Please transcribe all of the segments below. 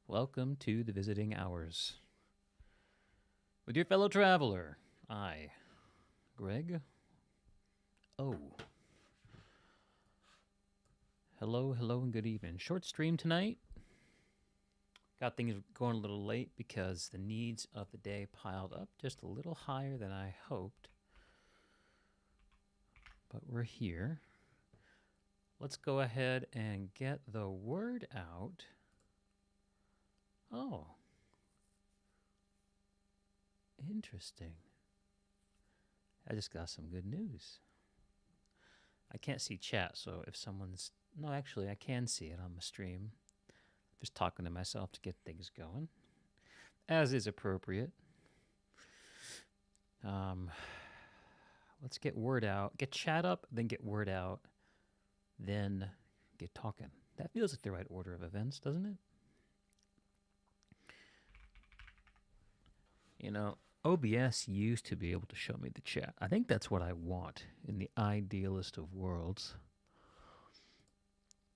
Welcome to the Visiting Hours. With your fellow traveler, I, Greg O. Hello, and good evening. Short stream tonight. Got things going a little late because the needs of the day piled up just a little higher than I hoped. But we're here. Let's go ahead and get the word out. Oh. Interesting. I just got some good news. I can't see chat, so if someone's... No, actually, I can see it on the stream. Just talking to myself to get things going, as is appropriate. Let's get word out. Get chat up, then get word out, then get talking. That feels like the right order of events, doesn't it? You know, OBS used to be able to show me the chat. I think that's what I want in the idealist of worlds.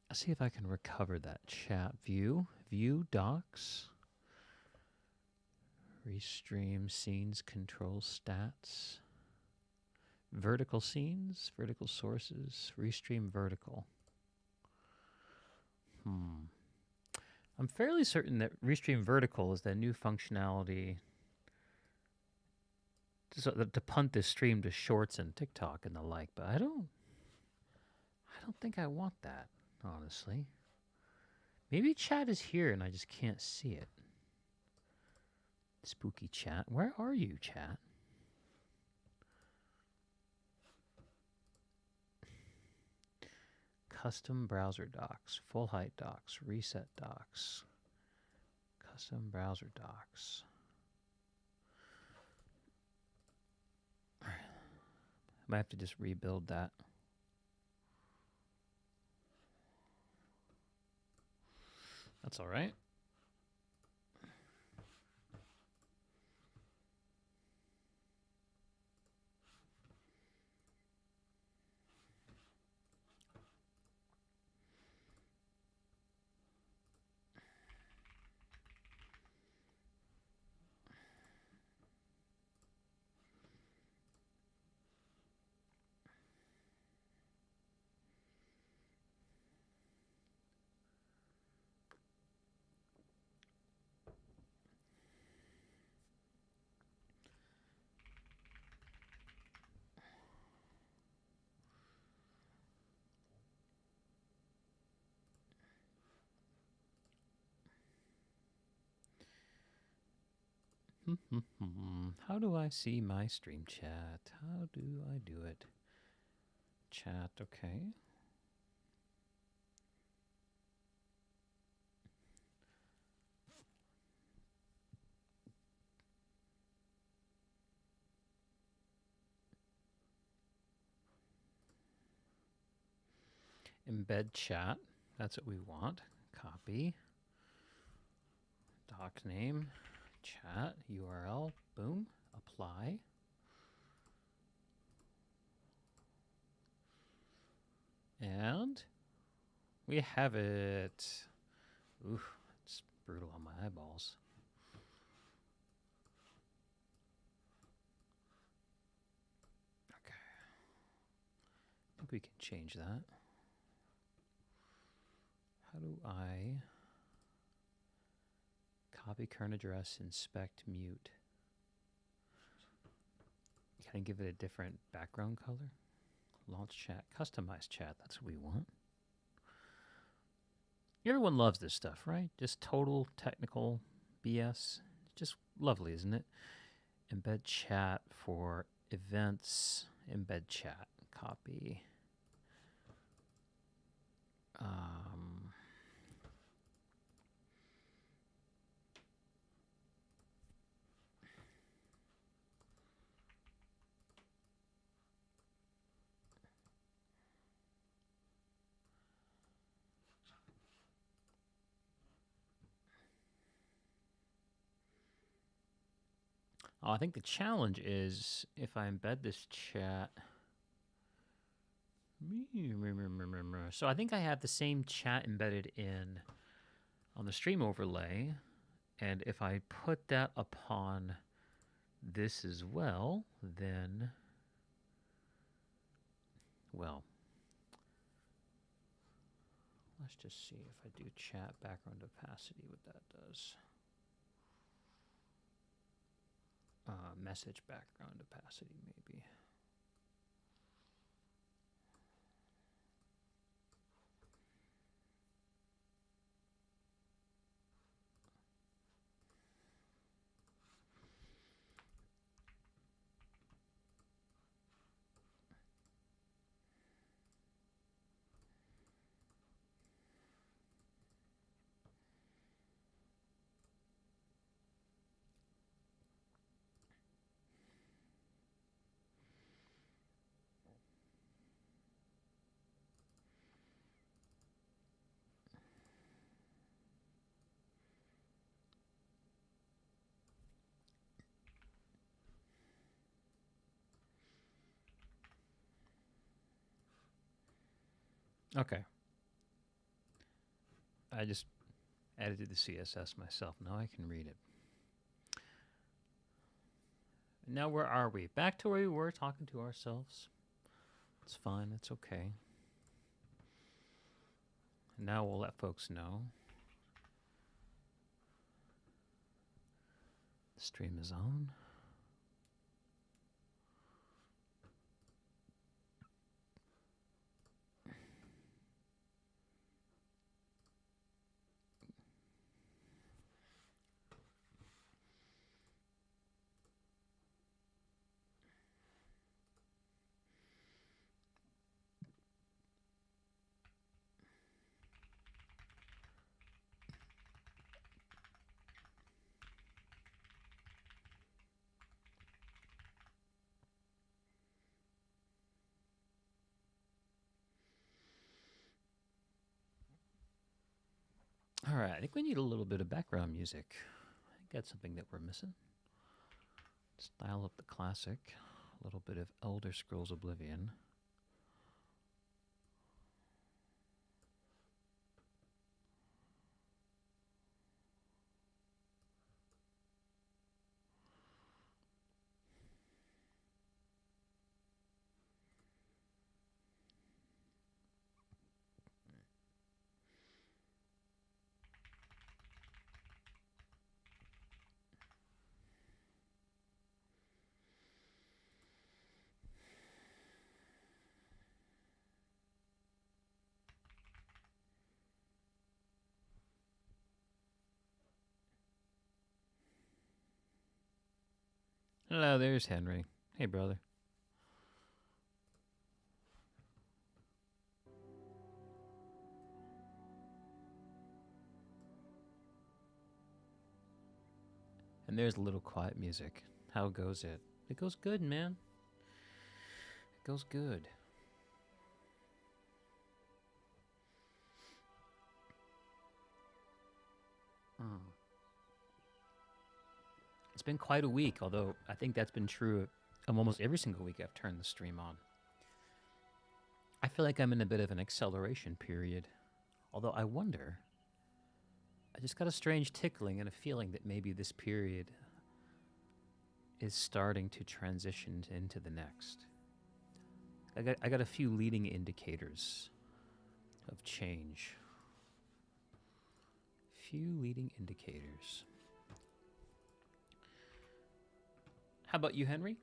Let's see if I can recover that chat view. View docs. Restream scenes, control stats. Vertical scenes, vertical sources, restream vertical. I'm fairly certain that restream vertical is that new functionality to punt this stream to shorts and TikTok and the like, but I don't think I want that, honestly. Maybe chat is here and I just can't see it. Spooky chat. Where are you, chat? Custom browser docs, full height docs, reset docs, custom browser docs. I might have to just rebuild that. That's all right. How do I see my stream chat? How do I do it? Chat, okay. Embed chat, that's what we want. Copy. Doc name, chat, URL, boom, apply. And we have it. Ooh, it's brutal on my eyeballs. Okay. I think we can change that. How do I copy current address, inspect, mute? Can I give it a different background color? Launch chat, customize chat, that's what we want. Everyone loves this stuff, right? Just total technical BS. Just lovely, isn't it? Embed chat for events, embed chat, copy. I think the challenge is if I embed this chat. So I think I have the same chat embedded in on the stream overlay, and if I put that upon this as well, then, well, let's just see if I do chat background opacity, what that does. Message background opacity, maybe. Okay. I just edited the CSS myself. Now I can read it. Now where are we? Back to where we were, talking to ourselves. It's fine. It's okay. Now we'll let folks know the stream is on. All right, I think we need a little bit of background music. I think that's something that we're missing. Style up the classic. A little bit of Elder Scrolls Oblivion. Hello, there's Henry. Hey, brother. And there's a little quiet music. How goes it? It goes good, man. It goes good. It's been quite a week, although I think that's been true of almost every single week I've turned the stream on. I feel like I'm in a bit of an acceleration period. Although I wonder, I just got a strange tickling and a feeling that maybe this period is starting to transition into the next. I got a few leading indicators of change. Few leading indicators. How about you, Henry?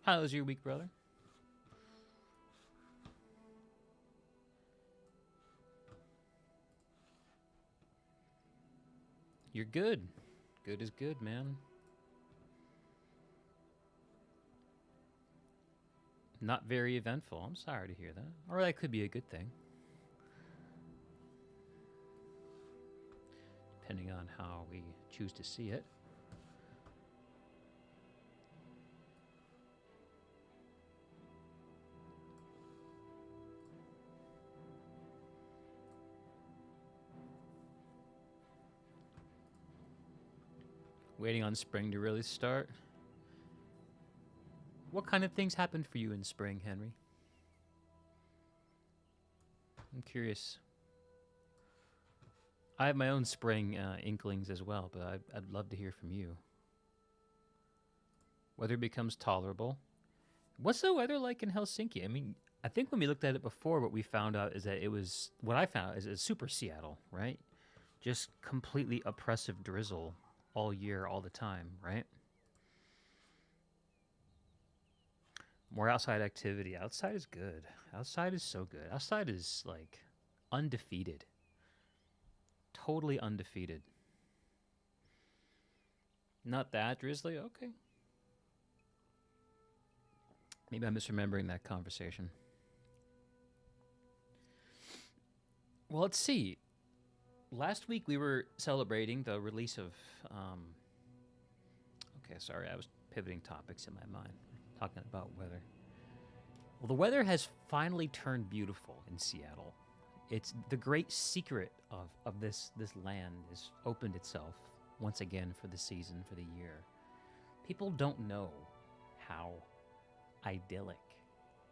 How was your week, brother? You're good. Good is good, man. Not very eventful. I'm sorry to hear that. Or that could be a good thing. Depending on how we choose to see it. Waiting on spring to really start. What kind of things happened for you in spring, Henry? I'm curious. I have my own spring inklings as well, but I'd love to hear from you. Weather becomes tolerable. What's the weather like in Helsinki? I mean, I think when we looked at it before, what we found out is that it was what I found is it's super Seattle, right? Just completely oppressive drizzle all year, all the time, right? More outside activity. Outside is good. Outside is so good. Outside is like undefeated. Totally undefeated. Not that drizzly? Okay. Maybe I'm misremembering that conversation. Well, let's see. Last week we were celebrating the release of. Okay, sorry, I was pivoting topics in my mind, talking about weather. Well, the weather has finally turned beautiful in Seattle. It's the great secret of this land has opened itself once again for the season, for the year. People don't know how idyllic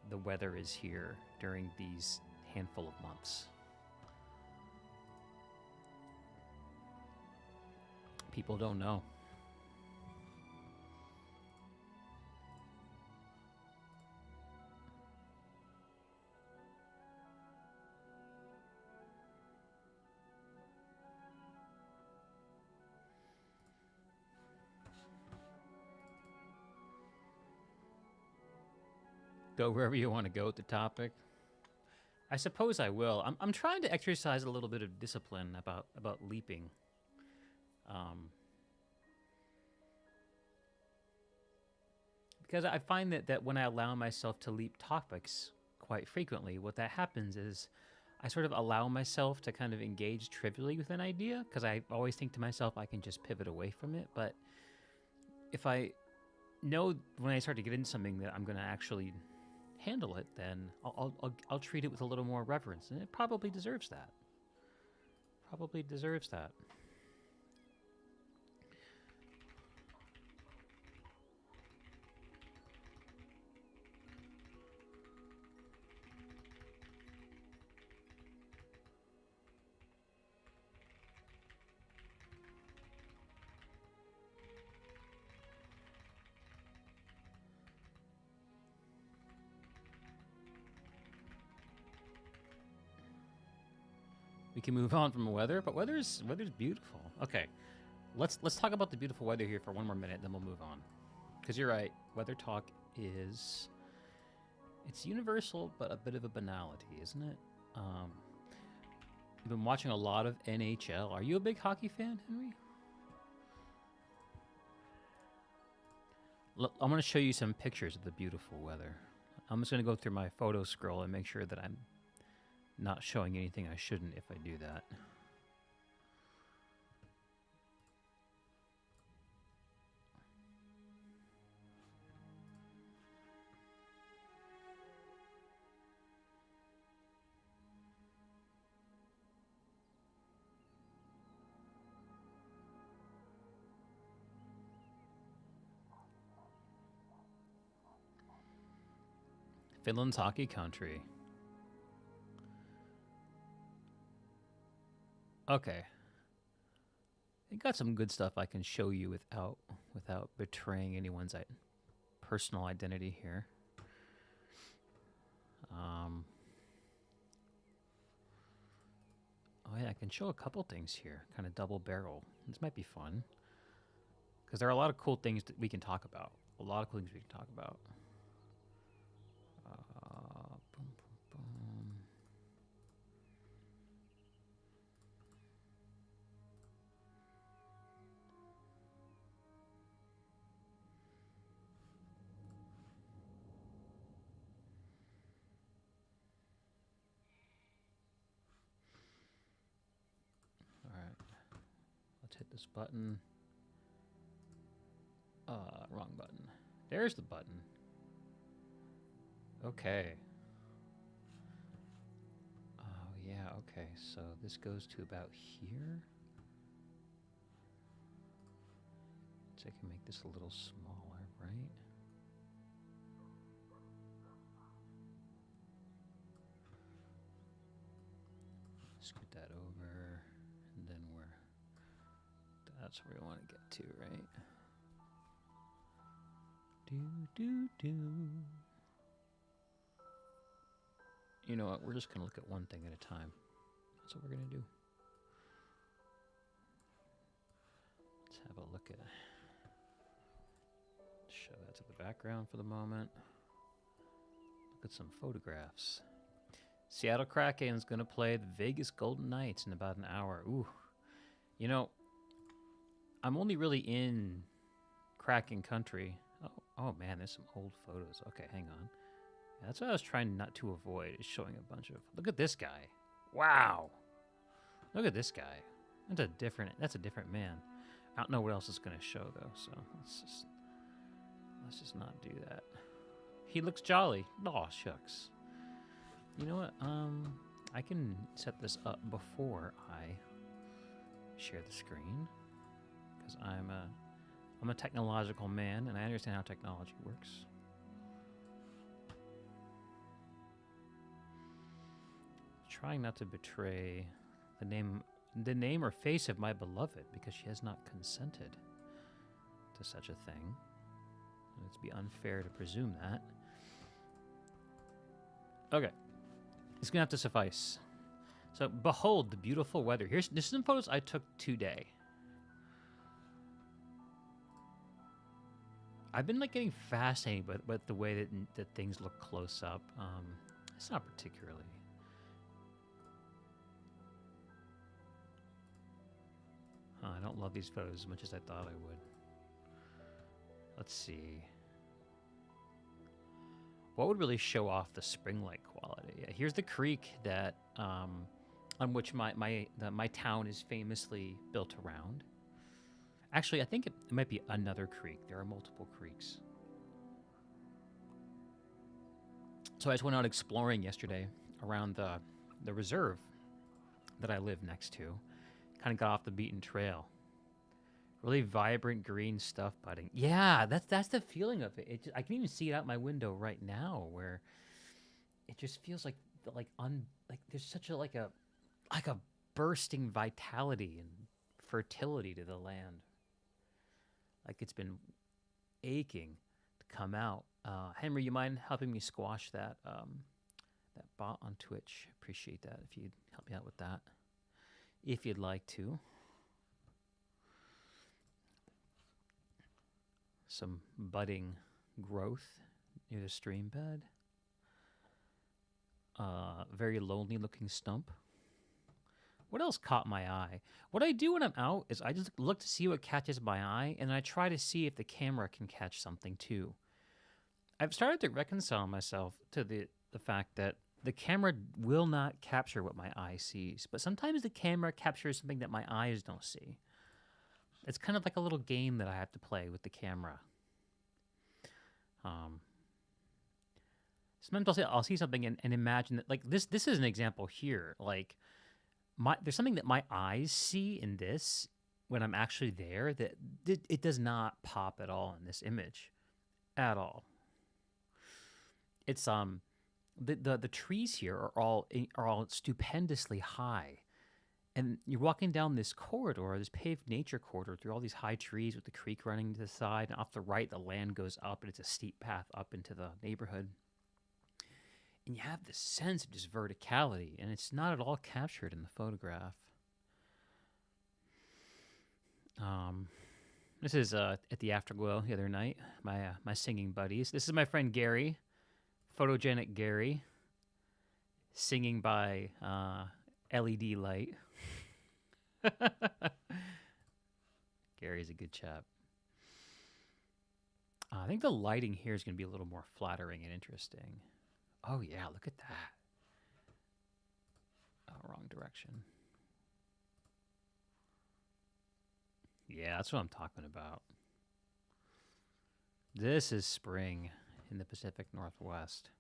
the weather is here during these handful of months. People don't know. Go wherever you want to go with the topic. I suppose I will. I'm trying to exercise a little bit of discipline about leaping. Um, because I find that when I allow myself to leap topics quite frequently, what that happens is I sort of allow myself to kind of engage trivially with an idea because I always think to myself I can just pivot away from it. But if I know when I start to get into something that I'm going to actually handle it, then I'll treat it with a little more reverence, and it probably deserves that. Probably deserves that. We can move on from weather, but weather's beautiful. Okay, let's talk about the beautiful weather here for one more minute, then we'll move on. Because you're right, weather talk is it's universal, but a bit of a banality, isn't it? I've been watching a lot of NHL. Are you a big hockey fan, Henry? I'm going to show you some pictures of the beautiful weather. I'm just going to go through my photo scroll and make sure that I'm not showing anything I shouldn't if I do that. Finland's hockey country. Okay. It got some good stuff I can show you without betraying anyone's personal identity here. Oh yeah, I can show a couple things here, kind of double barrel. This might be fun because there are a lot of cool things that we can talk about. A lot of cool things we can talk about. Boom, boom, boom. All right, let's hit this button. Wrong button. There's the button. Okay. Oh, yeah, okay. So this goes to about here. So I can make this a little smaller, right? Scoot that over, and then That's where we want to get to, right? Do. You know what? We're just going to look at one thing at a time. That's what we're going to do. Let's have a look at... Show that to the background for the moment. Look at some photographs. Seattle Kraken's going to play the Vegas Golden Knights in about an hour. Ooh. You know, I'm only really in Kraken country. Oh man, there's some old photos. Okay, hang on. Yeah, that's what I was trying not to avoid, is showing a bunch of... Look at this guy. Wow. Look at this guy. That's a different man. I don't know what else it's going to show, though, so let's just not do that. He looks jolly. Aw, shucks. You know what? I can set this up before I share the screen, because I'm a technological man, and I understand how technology works. Trying not to betray the name or face of my beloved, because she has not consented to such a thing. It'd be unfair to presume that. Okay. It's going to have to suffice. So, behold the beautiful weather. This is some photos I took today. I've been getting fascinated with the way that things look close up. It's not particularly. I don't love these photos as much as I thought I would. Let's see. What would really show off the spring-like quality? Yeah, here's the creek that on which my town is famously built around. Actually, I think it might be another creek. There are multiple creeks. So I just went out exploring yesterday around the reserve that I live next to. Kind of got off the beaten trail. Really vibrant green stuff budding. Yeah, that's the feeling of it. I can even see it out my window right now, where it just feels like there's such a bursting vitality and fertility to the land. Like it's been aching to come out. Henry, you mind helping me squash that bot on Twitch? Appreciate that if you'd help me out with that, if you'd like to. Some budding growth near the stream bed. Very lonely looking stump. What else caught my eye? What I do when I'm out is I just look to see what catches my eye, and I try to see if the camera can catch something too. I've started to reconcile myself to the fact that the camera will not capture what my eye sees, but sometimes the camera captures something that my eyes don't see. It's kind of like a little game that I have to play with the camera. Sometimes I'll see something and imagine that, like this is an example here. Like there's something that my eyes see in this when I'm actually there that it does not pop at all in this image, at all. It's the trees here are all stupendously high. And you're walking down this corridor, this paved nature corridor, through all these high trees with the creek running to the side. And off the right, the land goes up, and it's a steep path up into the neighborhood. And you have this sense of just verticality, and it's not at all captured in the photograph. This is at the Afterglow the other night, my singing buddies. This is my friend Gary, photogenic Gary, singing by LED light. Gary's a good chap. I think the lighting here is going to be a little more flattering and interesting. Oh, yeah, look at that. Oh, wrong direction. Yeah, that's what I'm talking about. This is spring in the Pacific Northwest.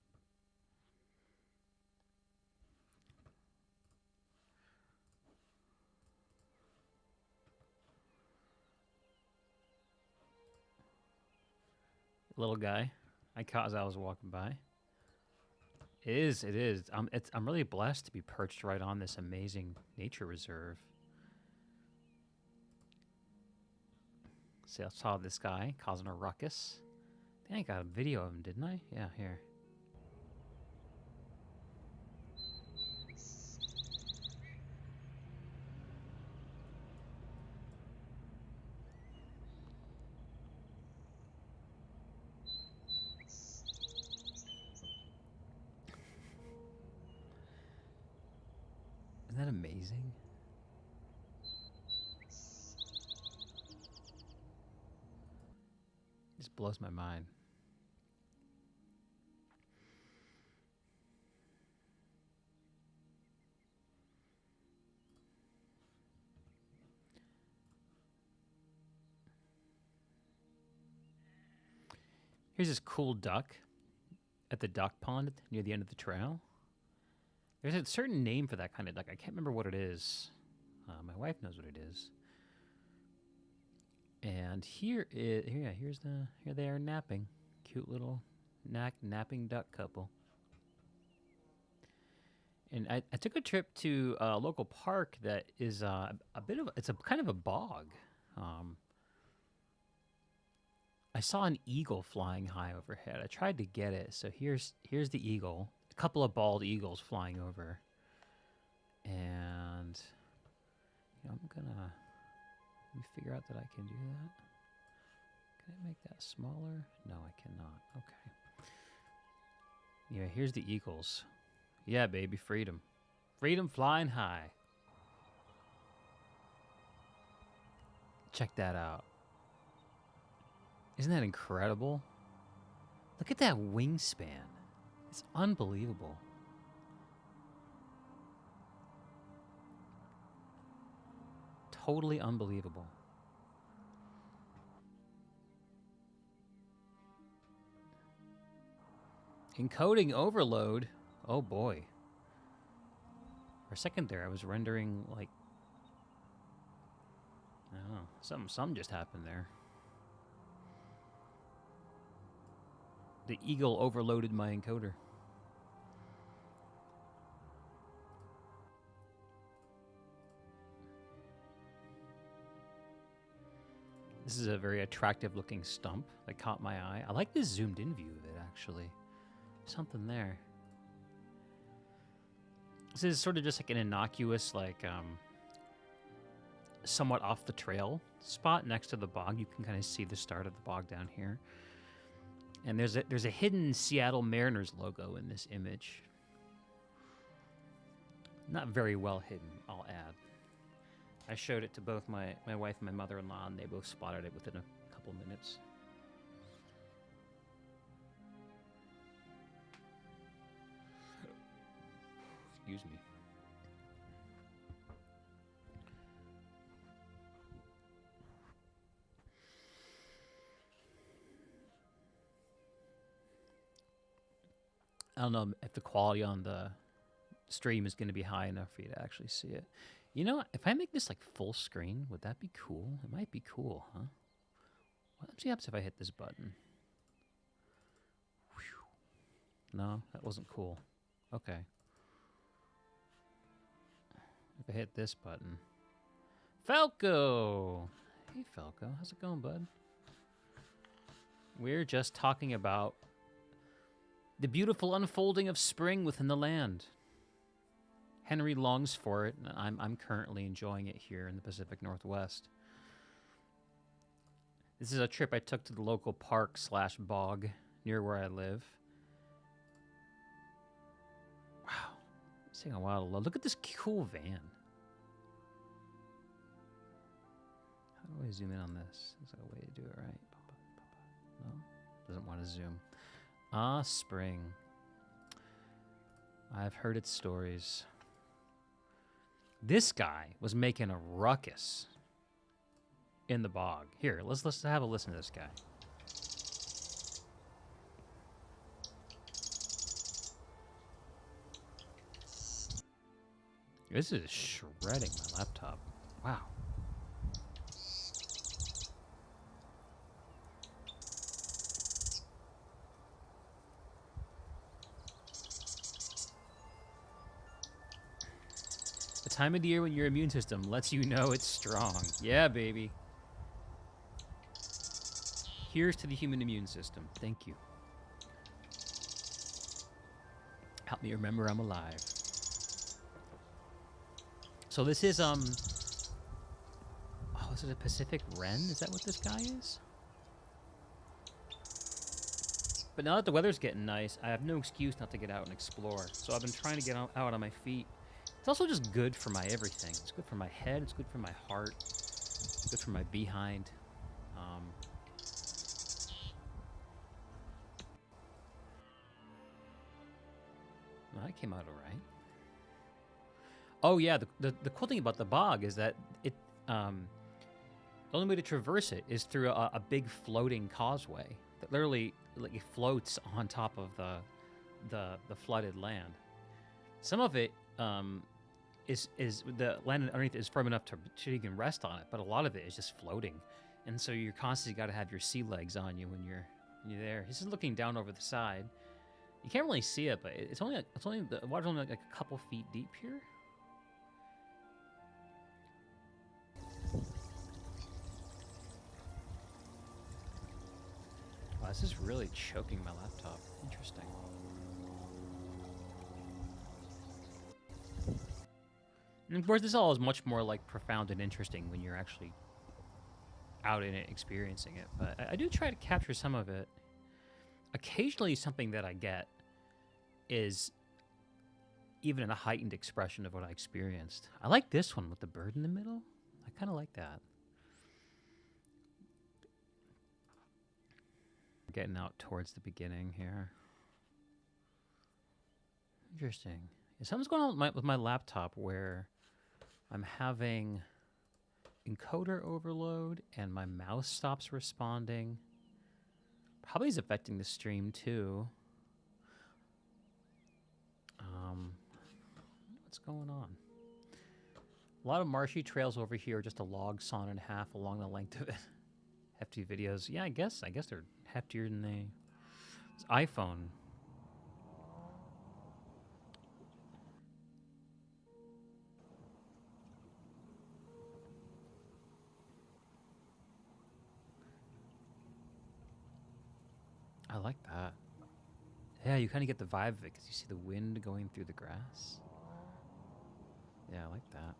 Little guy I caught as I was walking by. It is. I'm really blessed to be perched right on this amazing nature reserve. See, I saw this guy causing a ruckus. I think I got a video of him, didn't I? Yeah, here. Isn't that amazing? Just blows my mind. Here's this cool duck at the duck pond near the end of the trail. There's a certain name for that kind of duck. I can't remember what it is. My wife knows what it is. And here they are napping. Cute little napping duck couple. And I took a trip to a local park that is it's a kind of a bog. I saw an eagle flying high overhead. I tried to get it. So here's the eagle. A couple of bald eagles flying over. And I'm gonna let me figure out that I can do that. Can I make that smaller? No, I cannot. Okay. Yeah, here's the eagles. Yeah, baby, freedom. Freedom flying high. Check that out. Isn't that incredible? Look at that wingspan. It's unbelievable. Totally unbelievable. Encoding overload. Oh boy. For a second there, I was rendering like, I don't know, something just happened there. The eagle overloaded my encoder. This is a very attractive looking stump that caught my eye. I like this zoomed in view of it, actually. Something there. This is sort of just like an innocuous, like, somewhat off the trail spot next to the bog. You can kind of see the start of the bog down here. And there's a hidden Seattle Mariners logo in this image. Not very well hidden, I'll add. I showed it to both my wife and my mother-in-law, and they both spotted it within a couple minutes. Excuse me. I don't know if the quality on the stream is going to be high enough for you to actually see it. You know, if I make this like full screen, would that be cool? It might be cool, huh? Let's see what happens if I hit this button. Whew. No, that wasn't cool. Okay. If I hit this button. Falco! Hey, Falco. How's it going, bud? We're just talking about the beautiful unfolding of spring within the land. Henry longs for it, and I'm currently enjoying it here in the Pacific Northwest. This is a trip I took to the local park / bog near where I live. Wow. It's taking a while to load. Look at this cool van. How do I zoom in on this? Is there a way to do it right? No? Doesn't want to zoom. Ah, spring. I've heard its stories. This guy was making a ruckus in the bog. Here, let's have a listen to this guy. This is shredding my laptop. Wow. The time of the year when your immune system lets you know it's strong. Yeah, baby. Here's to the human immune system. Thank you. Help me remember I'm alive. So this is oh, is it a Pacific Wren? Is that what this guy is? But now that the weather's getting nice, I have no excuse not to get out and explore. So I've been trying to get out on my feet. It's also just good for my everything. It's good for my head. It's good for my heart. It's good for my behind. Well, that came out all right. Oh yeah, the cool thing about the bog is that it the only way to traverse it is through a big floating causeway that literally like floats on top of the flooded land. Some of it is the land underneath is firm enough to you can rest on it, but a lot of it is just floating, and so you're constantly got to have your sea legs on you when you're there. This is looking down over the side. You can't really see it, but it's only the water's only like a couple feet deep here. Wow, this is really choking my laptop. Interesting. And of course, this all is much more like profound and interesting when you're actually out in it, experiencing it. But I do try to capture some of it. Occasionally, something that I get is even a heightened expression of what I experienced. I like this one with the bird in the middle. I kind of like that. Getting out towards the beginning here. Interesting. Something's going on with my laptop where I'm having encoder overload and my mouse stops responding. Probably is affecting the stream too. What's going on? A lot of marshy trails over here, just a log sawn in half along the length of it. Hefty videos. Yeah, I guess they're heftier than this iPhone. I like that. Yeah, you kind of get the vibe of it because you see the wind going through the grass. Yeah, I like that.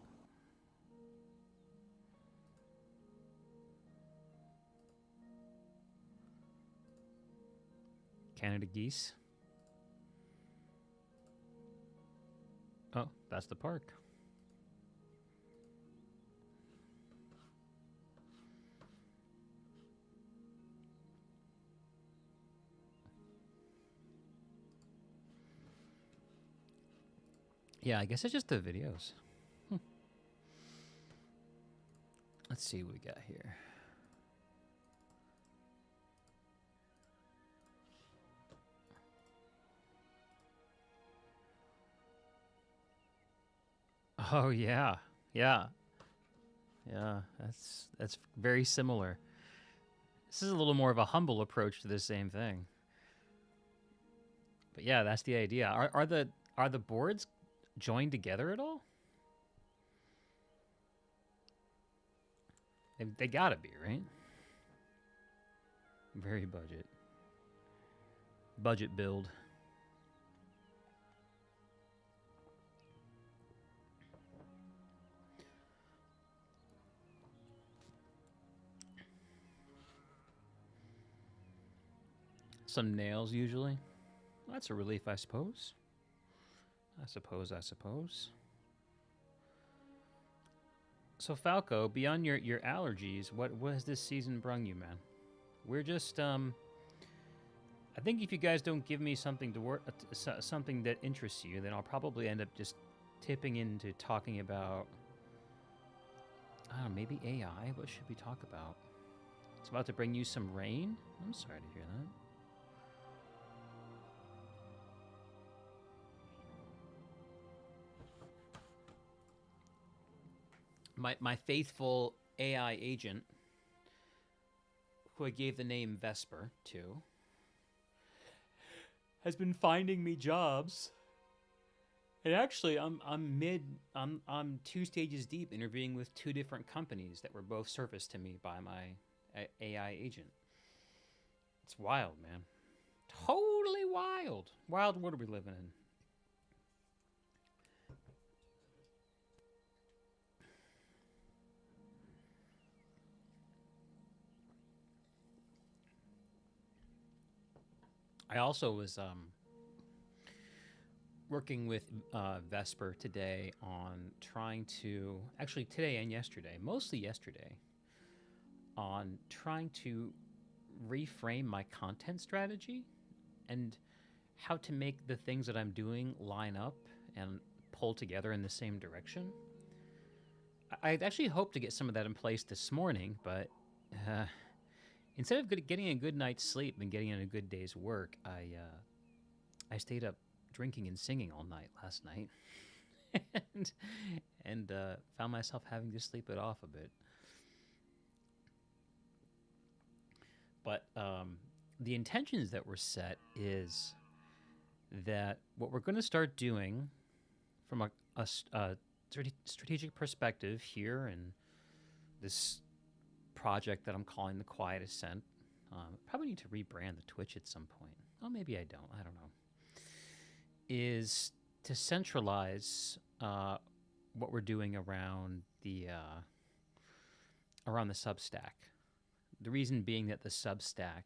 Canada geese. Oh, that's the park. Yeah, I guess it's just the videos. Let's see what we got here. Oh yeah, yeah, yeah. That's very similar. This is a little more of a humble approach to the same thing. But yeah, that's the idea. Are the boards joined together at all? They gotta be, right? Very budget. Budget build. Some nails usually. Well, that's a relief, I suppose. I suppose. So Falco, beyond your allergies, what has this season brung you, man? We're just I think if you guys don't give me something to work, something that interests you, then I'll probably end up just tipping into talking about, I don't know, maybe AI. What should we talk about? It's about to bring you some rain. I'm sorry to hear that. My faithful AI agent, who I gave the name Vesper to, has been finding me jobs. And actually, I'm 2 stages deep interviewing with 2 different companies that were both surfaced to me by my AI agent. It's wild, man. Totally wild. Wild world are we living in? I also was working with Vesper today on trying to, actually today and yesterday, mostly yesterday, on trying to reframe my content strategy and how to make the things that I'm doing line up and pull together in the same direction. I'd actually hoped to get some of that in place this morning, but instead of getting a good night's sleep and getting in a good day's work, I stayed up drinking and singing all night last night, and found myself having to sleep it off a bit. But the intentions that were set is that what we're going to start doing from a strategic perspective here in this project that I'm calling the Quiet Ascent. Probably need to rebrand the Twitch at some point. Oh, maybe I don't. I don't know. Is to centralize what we're doing around the Substack. The reason being that the Substack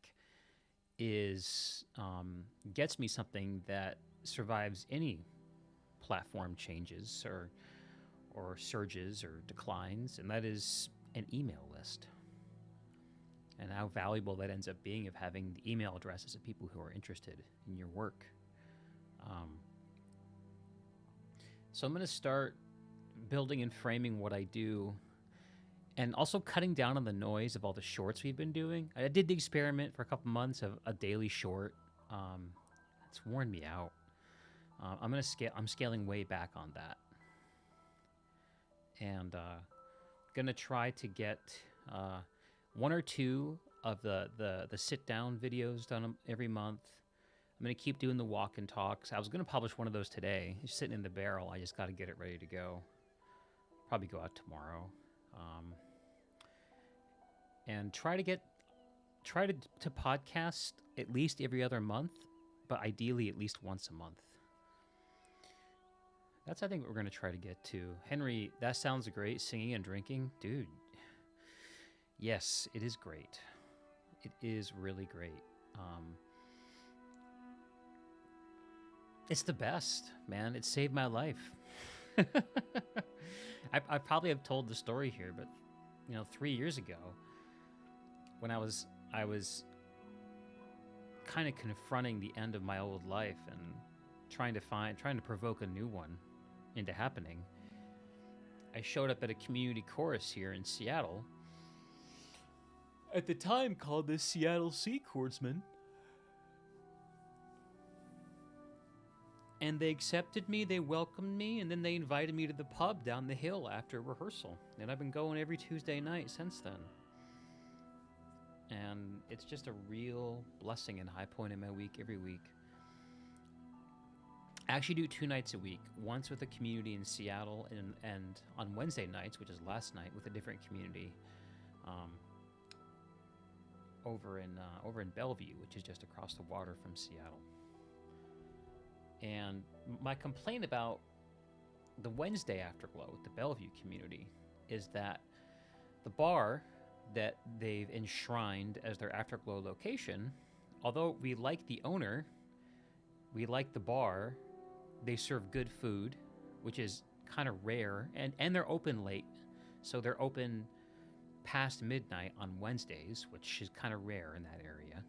is gets me something that survives any platform changes or surges or declines, and that is an email list. And how valuable that ends up being of having the email addresses of people who are interested in your work. So I'm going to start building and framing what I do, and also cutting down on the noise of all the shorts we've been doing. I did the experiment for a couple months of a daily short. It's worn me out. I'm scaling way back on that, and gonna try to get one or two of the sit down videos done every month. I'm going to keep doing the walk and talks. I was going to publish one of those today. It's sitting in the barrel. I just got to get it ready to go. Probably go out tomorrow. And try to podcast at least every other month, but ideally at least once a month. That's, I think, what we're going to try to get to. Henry, that sounds great, singing and drinking. Dude, yes, it is great. It is really great. It's the best, man. It saved my life. I probably have told the story here, but 3 years ago, when I was kind of confronting the end of my old life and trying to provoke a new one into happening, I showed up at a community chorus here in Seattle. At the time called the Seattle Sea Chordsmen. And they accepted me, they welcomed me, and then they invited me to the pub down the hill after rehearsal. And I've been going every Tuesday night since then. And it's just a real blessing and high point in my week every week. I actually do 2 nights a week. Once with a community in Seattle, and on Wednesday nights, which is last night, with a different community over in Bellevue, which is just across the water from Seattle. And my complaint about the Wednesday Afterglow with the Bellevue community is that the bar that they've enshrined as their Afterglow location, although we like the owner, we like the bar, they serve good food, which is kind of rare, and they're open late. So they're open past midnight on Wednesdays, which is kind of rare in that area.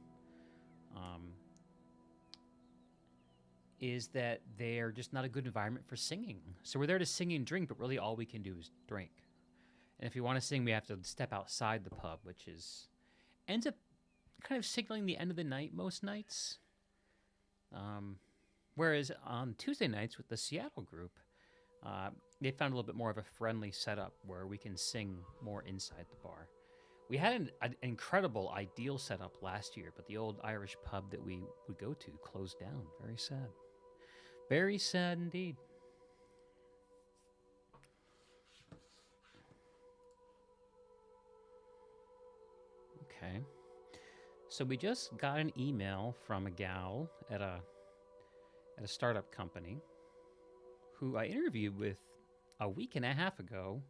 Is that they're just not a good environment for singing. So we're there to sing and drink, but really all we can do is drink. And if we want to sing, we have to step outside the pub, which ends up kind of signaling the end of the night most nights. Whereas on Tuesday nights with the Seattle group, they found a little bit more of a friendly setup where we can sing more inside the bar. We had an incredible, ideal setup last year, but the old Irish pub that we would go to closed down. Very sad. Very sad indeed. Okay. So we just got an email from a gal at a startup company who I interviewed with a week and a half ago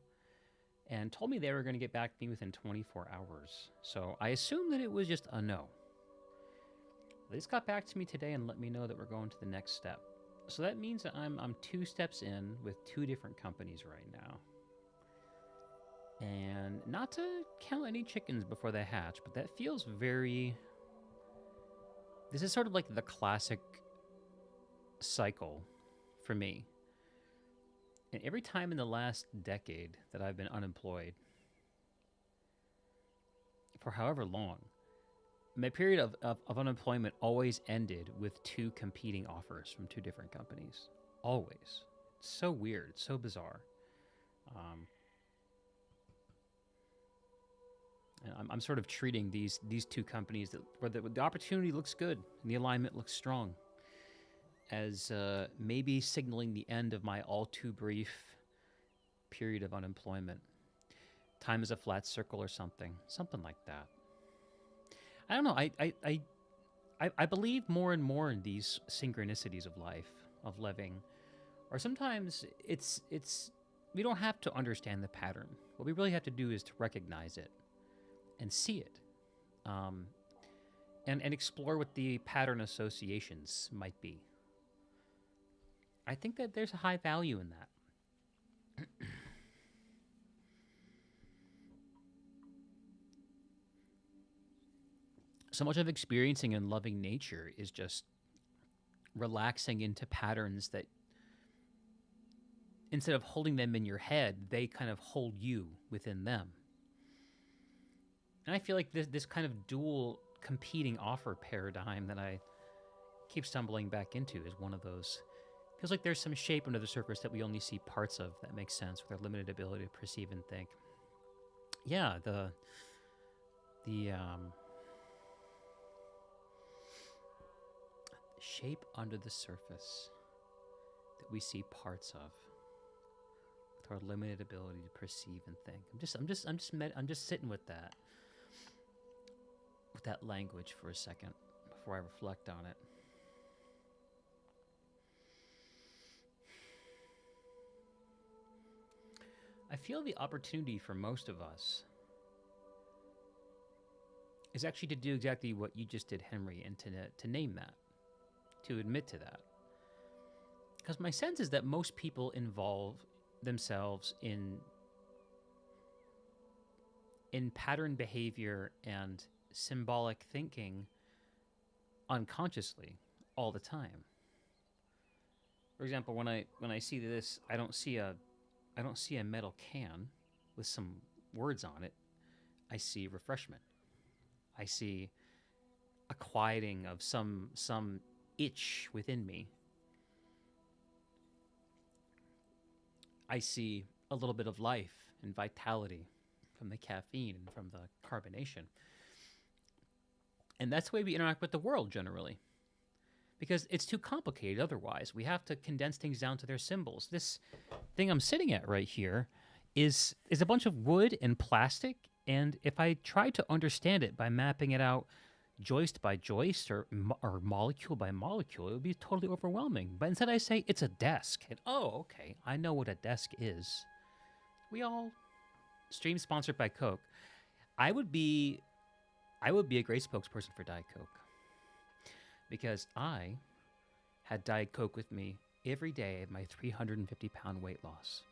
and told me they were going to get back to me within 24 hours. So I assumed that it was just a no. They just got back to me today and let me know that we're going to the next step. So that means that I'm 2 steps in with 2 different companies right now. And not to count any chickens before they hatch, but that feels very... This is sort of like the classic cycle for me. And every time in the last decade that I've been unemployed, for however long, my period of unemployment always ended with 2 competing offers from 2 different companies. Always. It's so weird. It's so bizarre. And I'm sort of treating these 2 companies where the opportunity looks good and the alignment looks strong as maybe signaling the end of my all too brief period of unemployment. Time is a flat circle or something like that. I don't know. I believe more and more in these synchronicities of life, of living, or sometimes it's we don't have to understand the pattern. What we really have to do is to recognize it and see it, and explore what the pattern associations might be. I think that there's a high value in that. So much of experiencing and loving nature is just relaxing into patterns that, instead of holding them in your head, they kind of hold you within them. And I feel like this kind of dual competing offer paradigm that I keep stumbling back into is one of those. Feels like there's some shape under the surface that we only see parts of that makes sense with our limited ability to perceive and think. Yeah, the shape under the surface that we see parts of with our limited ability to perceive and think. I'm just sitting with that language for a second before I reflect on it. I feel the opportunity for most of us is actually to do exactly what you just did, Henry, and to name that, to admit to that. Because my sense is that most people involve themselves in pattern behavior and symbolic thinking unconsciously all the time. For example, when I see this, I don't see a metal can with some words on it. I see refreshment. I see a quieting of some itch within me. I see a little bit of life and vitality from the caffeine and from the carbonation. And that's the way we interact with the world generally. Because it's too complicated otherwise. We have to condense things down to their symbols. This thing I'm sitting at right here is a bunch of wood and plastic, and if I tried to understand it by mapping it out joist by joist or molecule by molecule, it would be totally overwhelming. But instead I say it's a desk, and oh, okay, I know what a desk is. We all stream sponsored by Coke. I would be a great spokesperson for Diet Coke. Because I had Diet Coke with me every day of my 350-pound weight loss.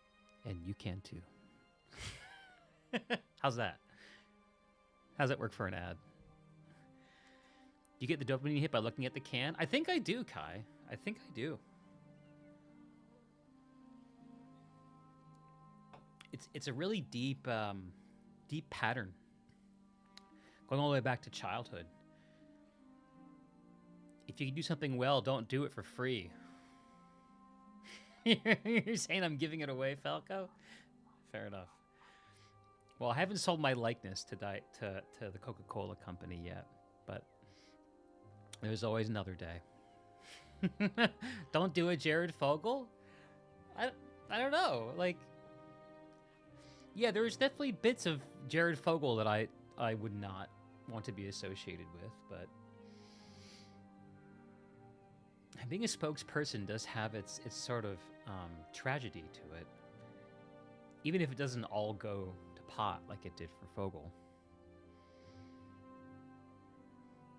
And you can too. How's that? How's that work for an ad? You get the dopamine hit by looking at the can? I think I do, Kai. I think I do. It's a really deep pattern. Going all the way back to childhood. If you can do something well, don't do it for free. You're saying I'm giving it away, Falco? Fair enough. Well, I haven't sold my likeness to the Coca-Cola company yet, but there's always another day. Don't do it, Jared Fogle? I don't know. Like, yeah, there's definitely bits of Jared Fogle that I would not want to be associated with, but being a spokesperson does have its sort of tragedy to it, even if it doesn't all go to pot like it did for Fogel.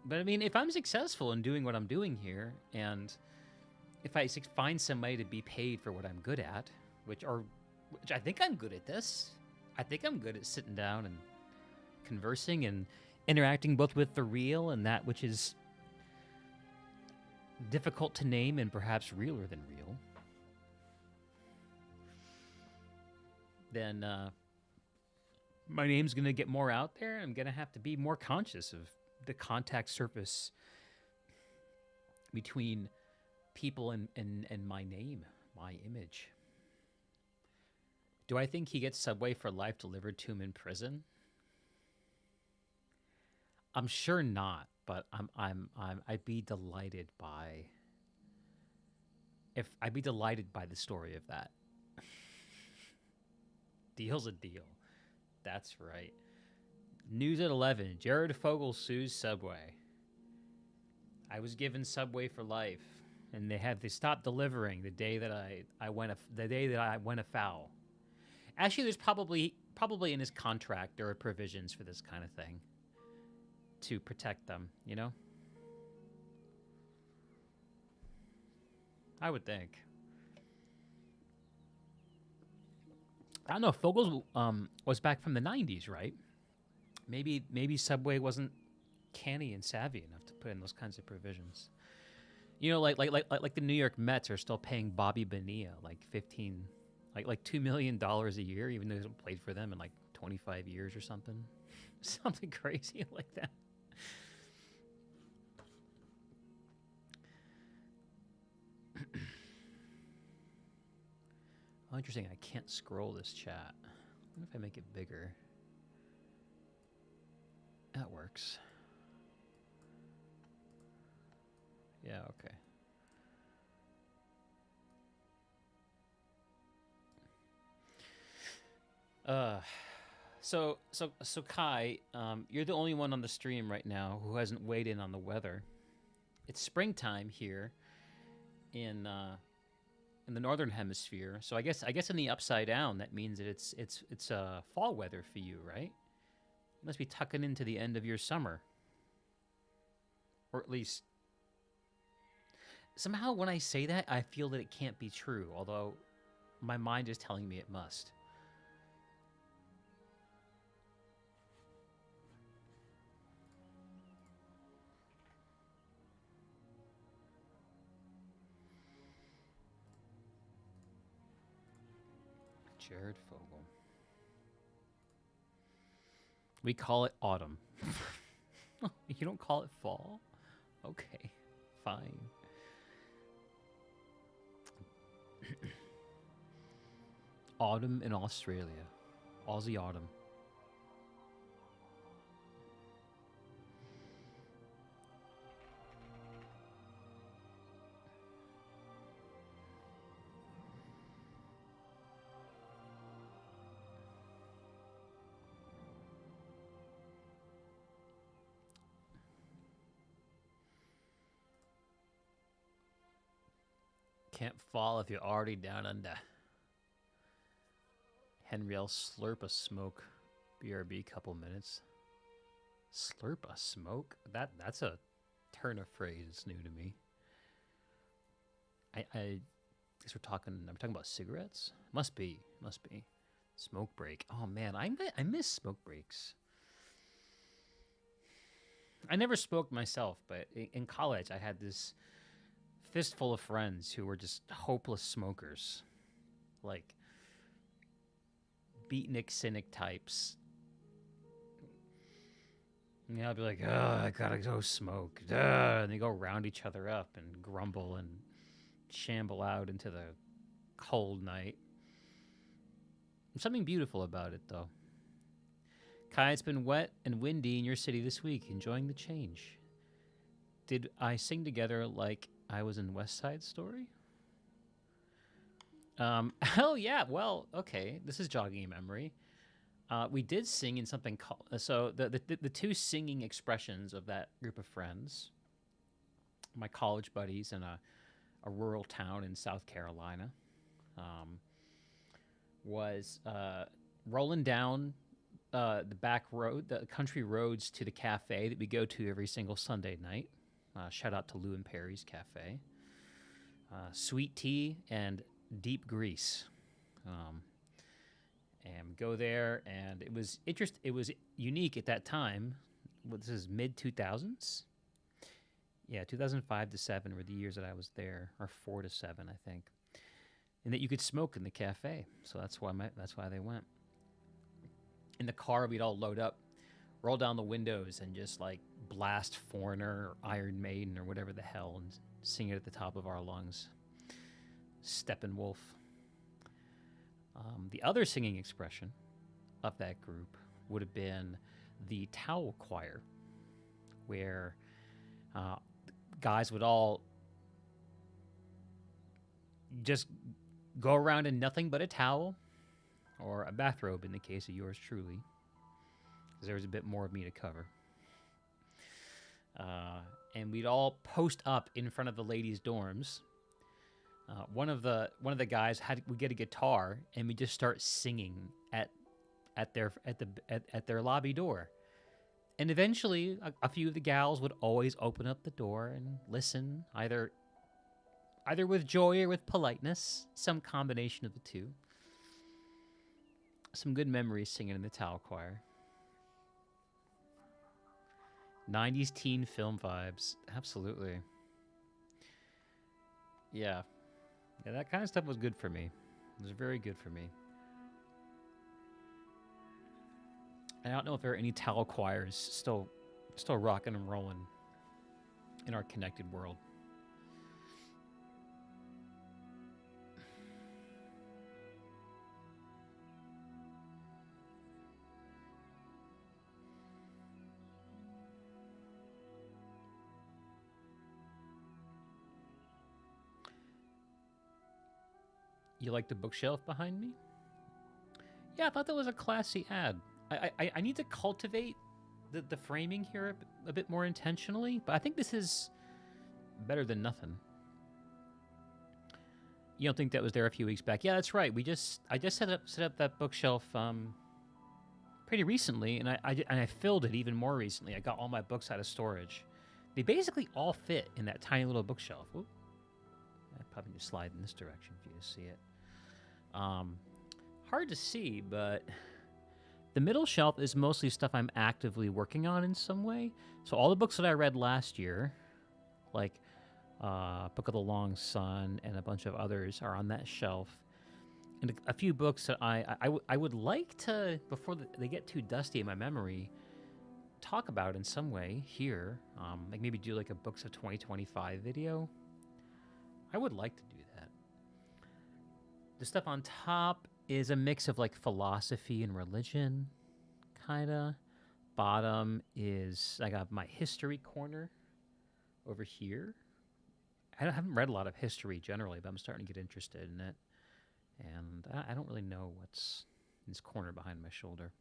But I mean, if I'm successful in doing what I'm doing here, and if I find somebody to be paid for what I'm good at, which I think I'm good at this. I think I'm good at sitting down and conversing and interacting both with the real and that which is difficult to name and perhaps realer than real. Then my name's going to get more out there. I'm going to have to be more conscious of the contact surface between people and my name, my image. Do I think he gets Subway for life delivered to him in prison? I'm sure not, but I'd be delighted by the story of that. Deal's a deal. That's right. News at 11. Jared Fogle sues Subway. I was given Subway for life, and they stopped delivering the day that I went afoul. Actually, there's probably in his contract there are provisions for this kind of thing to protect them, you know? I would think. I don't know. Fogel's was back from the 90s, right? Maybe Subway wasn't canny and savvy enough to put in those kinds of provisions. You know, like the New York Mets are still paying Bobby Bonilla like $2 million a year, even though he hasn't played for them in like 25 years or something. Something crazy like that. Oh, interesting. I can't scroll this chat. What if I make it bigger? That works. Yeah, okay. So Kai, you're the only one on the stream right now who hasn't weighed in on the weather. It's springtime here in the northern hemisphere. So I guess in the upside down that means that it's fall weather for you, right? You must be tucking into the end of your summer. Or at least somehow when I say that, I feel that it can't be true, although my mind is telling me it must. Jared Fogle. We call it autumn. You don't call it fall? Okay, fine. Autumn in Australia. Aussie autumn. Can't fall if you're already down under. Henry, I'll slurp a smoke. BRB, couple minutes. Slurp a smoke? That's a turn of phrase. It's new to me. I guess I'm talking about cigarettes. Must be. Smoke break. Oh man, I miss smoke breaks. I never smoked myself, but in college I had this fistful of friends who were just hopeless smokers, like beatnik cynic types. And I'll be like, oh, I gotta go smoke. Duh. And they go round each other up and grumble and shamble out into the cold night. There's something beautiful about it, though. Kai, it's been wet and windy in your city this week. Enjoying the change. Did I sing together like I was in West Side Story? Hell yeah. Well, okay. This is jogging a memory. We did sing in something called so the two singing expressions of that group of friends, my college buddies in a rural town in South Carolina, um, was rolling down the back road, the country roads to the cafe that we go to every single Sunday night. Shout out to Lou and Perry's Cafe. Sweet tea and deep grease. And go there, and it was It was unique at that time. This is mid 2000s. Yeah, 2005 to 7 were the years that I was there, or 4 to 7, I think. And that you could smoke in the cafe, so that's why they went. In the car, we'd all load up, roll down the windows, and just like blast Foreigner or Iron Maiden or whatever the hell, and sing it at the top of our lungs. Steppenwolf. The other singing expression of that group would have been the towel choir, where guys would all just go around in nothing but a towel or a bathrobe in the case of yours truly, because there was a bit more of me to cover. And we'd all post up in front of the ladies' dorms. One of the guys would get a guitar, and we just start singing at their lobby door. And eventually, a few of the gals would always open up the door and listen, either with joy or with politeness, some combination of the two. Some good memories singing in the towel choir. 90s teen film vibes, absolutely. Yeah, that kind of stuff was good for me. It was very good for me. I don't know if there are any towel choirs still rocking and rolling in our connected world. You like the bookshelf behind me? Yeah, I thought that was a classy ad. I need to cultivate the framing here a bit more intentionally, but I think this is better than nothing. You don't think that was there a few weeks back? Yeah, that's right. I just set up that bookshelf pretty recently, and I filled it even more recently. I got all my books out of storage. They basically all fit in that tiny little bookshelf. Oop. I probably need to slide in this direction for you to see it. Hard to see, but the middle shelf is mostly stuff I'm actively working on in some way. So all the books that I read last year, like Book of the Long Sun and a bunch of others, are on that shelf. And a few books that I would like to, before they get too dusty in my memory, talk about in some way here. Like maybe do like a Books of 2025 video. I would like to do that. The stuff on top is a mix of like philosophy and religion, kind of. Bottom is, I got my history corner over here. I haven't read a lot of history generally, but I'm starting to get interested in it. And I don't really know what's in this corner behind my shoulder.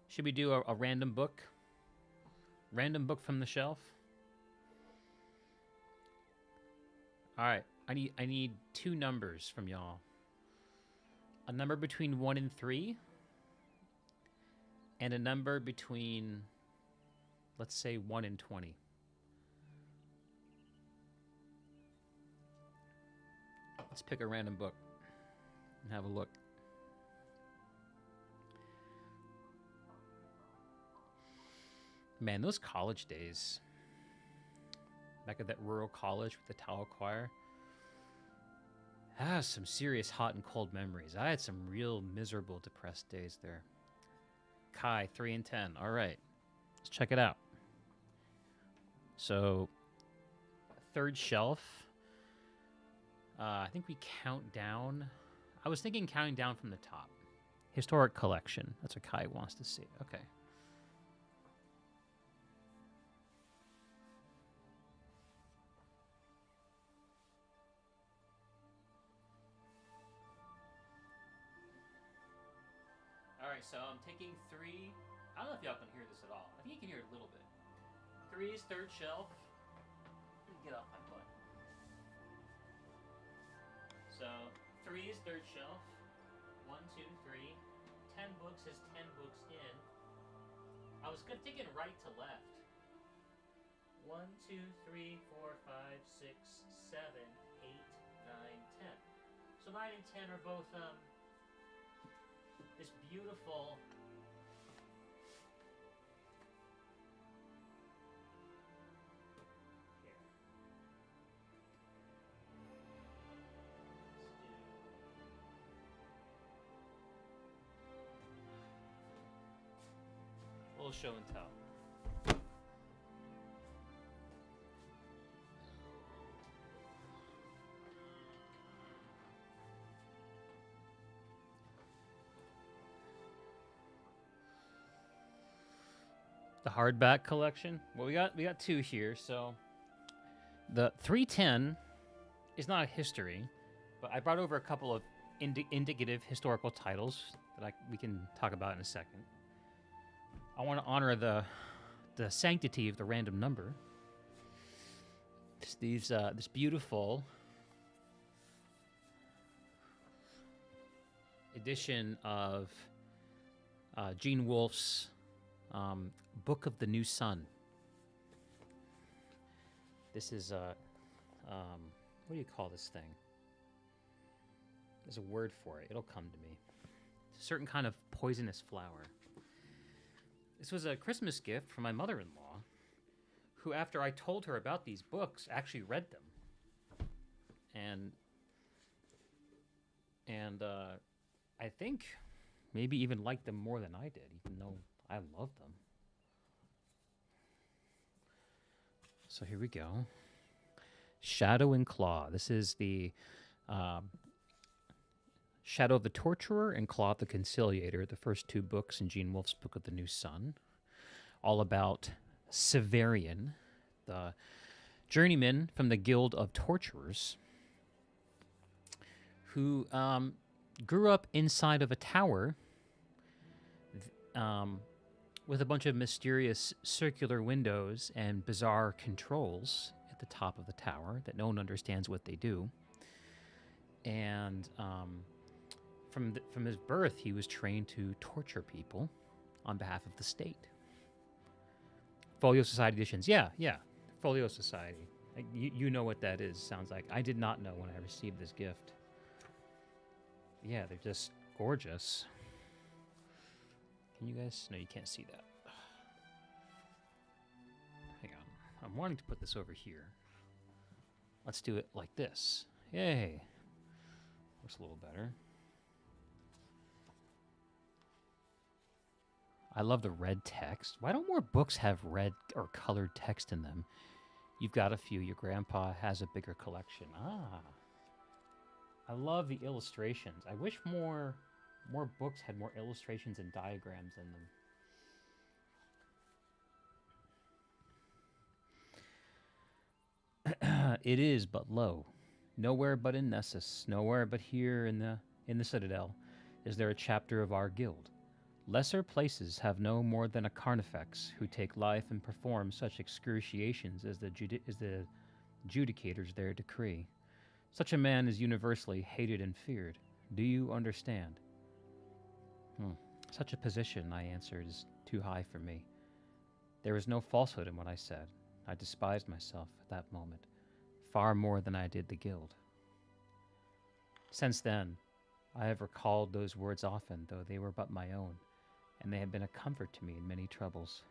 Should we do a random book? Random book from the shelf? All right, I need two numbers from y'all. A number between 1 and 3, and a number between, let's say, 1 and 20. Let's pick a random book and have a look. Man, those college days. Back at that rural college with the towel choir. Some serious hot and cold memories. I had some real miserable, depressed days there. Kai, 3 and 10. All right. Let's check it out. So, third shelf. I think we count down. I was thinking counting down from the top. Historic collection. That's what Kai wants to see. Okay. Alright, so I'm taking 3. I don't know if y'all can hear this at all. I think you can hear it a little bit. 3 is third shelf. Let me get off my butt. So 3 is third shelf. 1, 2, 3. 10 books is 10 books in. I was thinking right to left. 1, 2, 3, 4, 5, 6, 7, 8, 9, 10. So 9 and 10 are both this beautiful. Here. Let's do a little show and tell. The hardback collection. Well, we got 2 here. So the 310 is not a history, but I brought over a couple of indicative historical titles that we can talk about in a second. I want to honor the sanctity of the random number. This beautiful edition of Gene Wolfe's Book of the New Sun. This is what do you call this thing? There's a word for it. It'll come to me. It's a certain kind of poisonous flower. This was a Christmas gift from my mother-in-law, who, after I told her about these books, actually read them. And I think maybe even liked them more than I did, even though I love them. So here we go. Shadow and Claw. This is the Shadow of the Torturer and Claw of the Conciliator, the first 2 books in Gene Wolfe's Book of the New Sun, all about Severian, the journeyman from the Guild of Torturers, who grew up inside of a tower with a bunch of mysterious circular windows and bizarre controls at the top of the tower that no one understands what they do. And from his birth, he was trained to torture people on behalf of the state. Folio Society editions. Yeah. Folio Society. You know what that is, sounds like. I did not know when I received this gift. Yeah, they're just gorgeous. Can you guys? No, you can't see that. Hang on. I'm wanting to put this over here. Let's do it like this. Yay. Looks a little better. I love the red text. Why don't more books have red or colored text in them? You've got a few. Your grandpa has a bigger collection. I love the illustrations. I wish more books had more illustrations and diagrams in them. It is but low. Nowhere but in Nessus, nowhere but here in the Citadel, is there a chapter of our guild. Lesser places have no more than a carnifex who take life and perform such excruciations as the judicators there decree. Such a man is universally hated and feared. Do you understand? Such a position, I answered, is too high for me. There was no falsehood in what I said. I despised myself at that moment, far more than I did the guild. Since then, I have recalled those words often, though they were but my own, and they have been a comfort to me in many troubles.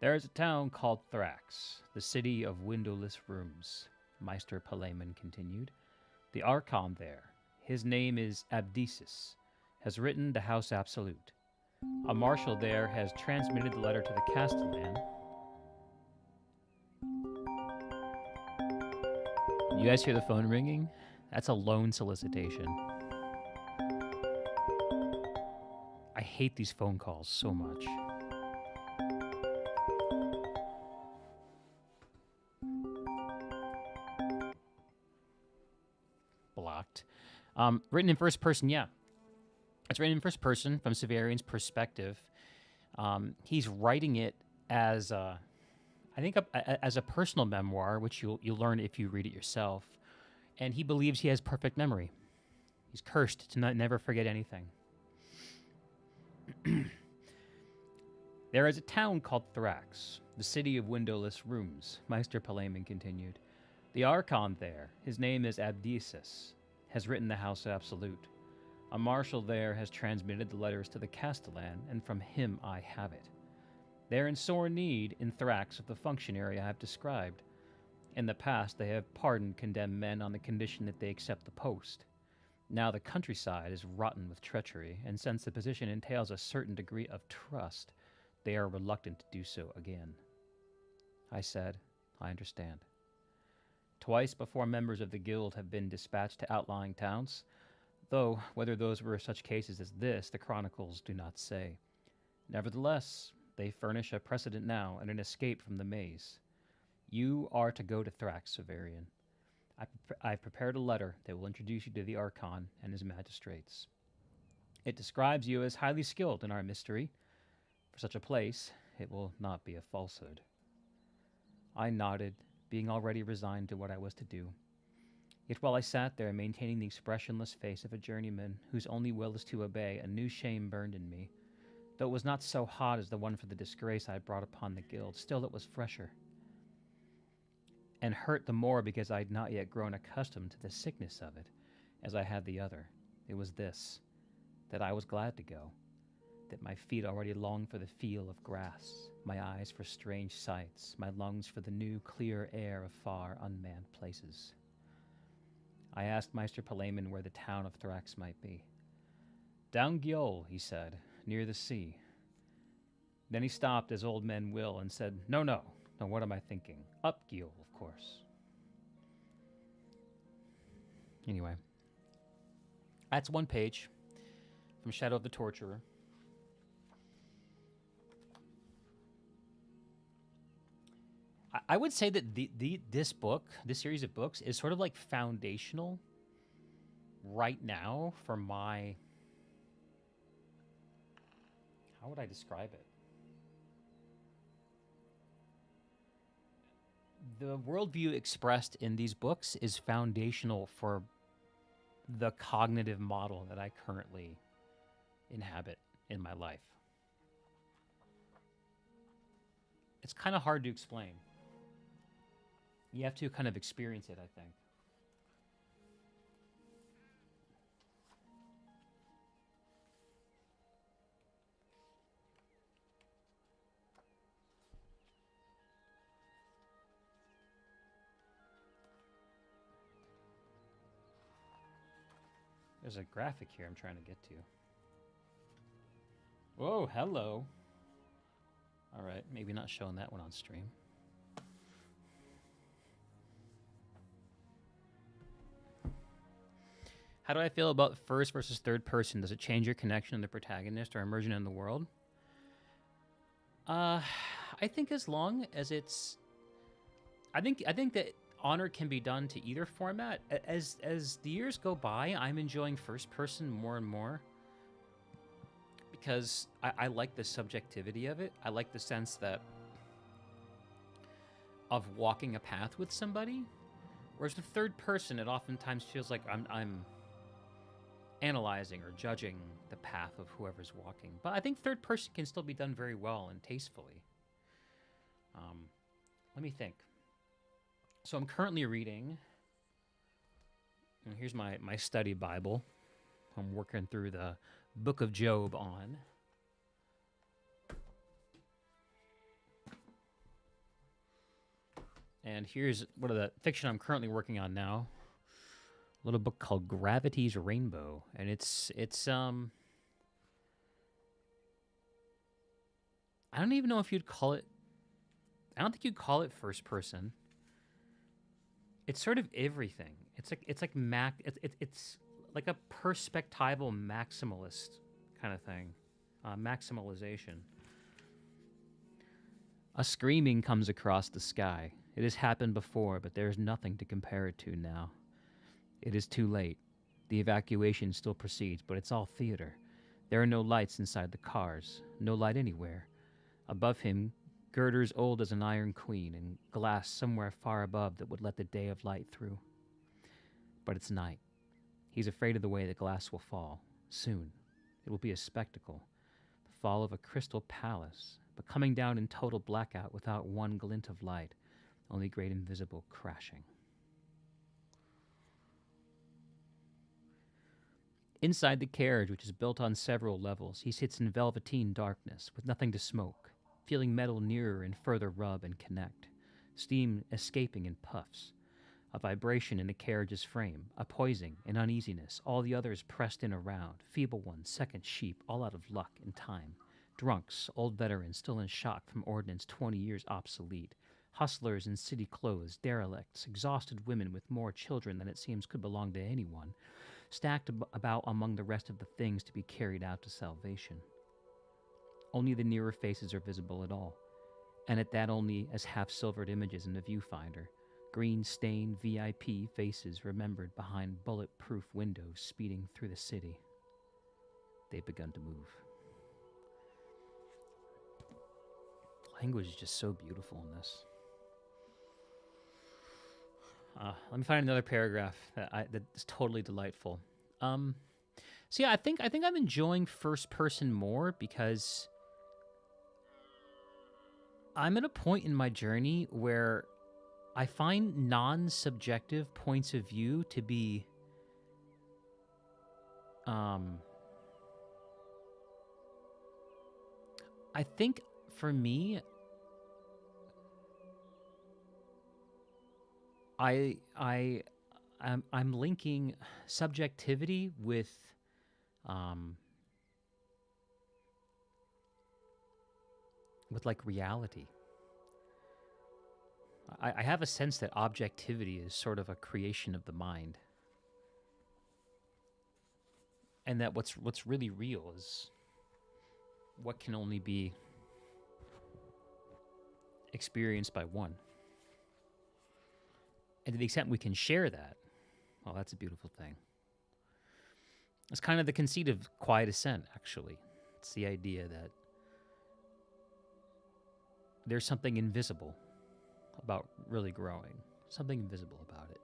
There is a town called Thrax, the city of windowless rooms, Meister Palemon continued. The Archon there, his name is Abdisus, has written the House Absolute. A marshal there has transmitted the letter to the Castellan. You guys hear the phone ringing? That's a loan solicitation. I hate these phone calls so much. Blocked. Written in first person, yeah. It's written in first person from Severian's perspective. He's writing it as I think as a personal memoir, which you'll learn if you read it yourself. And he believes he has perfect memory. He's cursed to never forget anything. There is a town called Thrax, the city of windowless rooms, Meister Palaemon continued. The Archon there, his name is Abdisus, has written the House Absolute. A marshal there has transmitted the letters to the Castellan, and from him I have it. They're in sore need in Thrax of the functionary I have described. In the past, they have pardoned condemned men on the condition that they accept the post. Now the countryside is rotten with treachery, and since the position entails a certain degree of trust, they are reluctant to do so again. I said, I understand. Twice before members of the guild have been dispatched to outlying towns, though whether those were such cases as this, the chronicles do not say. Nevertheless, they furnish a precedent now and an escape from the maze. You are to go to Thrax, Severian. I've prepared a letter that will introduce you to the Archon and his magistrates. It describes you as highly skilled in our mystery. For such a place, it will not be a falsehood. I nodded, being already resigned to what I was to do. Yet while I sat there, maintaining the expressionless face of a journeyman whose only will is to obey, a new shame burned in me. Though it was not so hot as the one for the disgrace I had brought upon the guild, still it was fresher. And hurt the more because I had not yet grown accustomed to the sickness of it, as I had the other. It was this, that I was glad to go, that my feet already longed for the feel of grass, my eyes for strange sights, my lungs for the new, clear air of far, unmanned places. I asked Meister Palaemon where the town of Thrax might be. Down Gjöll, he said, near the sea. Then he stopped, as old men will, and said, No, what am I thinking? Up Gjöll, of course. Anyway, that's one page from Shadow of the Torturer. I would say that this book, this series of books, is sort of like foundational right now for my... How would I describe it? The worldview expressed in these books is foundational for the cognitive model that I currently inhabit in my life. It's kind of hard to explain. You have to kind of experience it, I think. There's a graphic here I'm trying to get to. Whoa, hello. All right, maybe not showing that one on stream. How do I feel about first versus third person? Does it change your connection to the protagonist or immersion in the world? I think as long as it's... I think that honor can be done to either format. As the years go by, I'm enjoying first person more and more because I like the subjectivity of it. I like the sense that of walking a path with somebody, whereas the third person, it oftentimes feels like I'm analyzing or judging the path of whoever's walking. But I think third person can still be done very well and tastefully. Let me think. So I'm currently reading, and here's my study Bible. I'm working through the Book of Job on. And here's what of the fiction I'm currently working on now. A little book called Gravity's Rainbow, and it's I don't even know if you'd call it... I don't think you'd call it first person. It's sort of everything. It's like a perspectival maximalist kind of thing. Maximalization. A screaming comes across the sky. It has happened before, but there is nothing to compare it to now. It is too late. The evacuation still proceeds, but it's all theater. There are no lights inside the cars, no light anywhere. Above him, girders old as an iron queen, and glass somewhere far above that would let the day of light through. But it's night. He's afraid of the way the glass will fall. Soon. It will be a spectacle. The fall of a crystal palace, but coming down in total blackout without one glint of light, only great invisible crashing. Inside the carriage, which is built on several levels, he sits in velveteen darkness, with nothing to smoke, feeling metal nearer and further rub and connect, steam escaping in puffs, a vibration in the carriage's frame, a poising, an uneasiness, all the others pressed in around, feeble ones, second sheep, all out of luck and time, drunks, old veterans still in shock from ordnance 20 years obsolete, hustlers in city clothes, derelicts, exhausted women with more children than it seems could belong to anyone, stacked about among the rest of the things to be carried out to salvation. Only the nearer faces are visible at all, and at that only as half-silvered images in a viewfinder, green-stained VIP faces remembered behind bulletproof windows speeding through the city. They've begun to move. Language is just so beautiful in this. Let me find another paragraph that is totally delightful. So yeah, I think I'm enjoying first person more because I'm at a point in my journey where I find non-subjective points of view to be I think for me, I'm linking subjectivity with like reality. I have a sense that objectivity is sort of a creation of the mind, and that what's really real is what can only be experienced by one. And to the extent we can share that, well, that's a beautiful thing. It's kind of the conceit of quiet ascent, actually. It's the idea that there's something invisible about really growing, something invisible about it.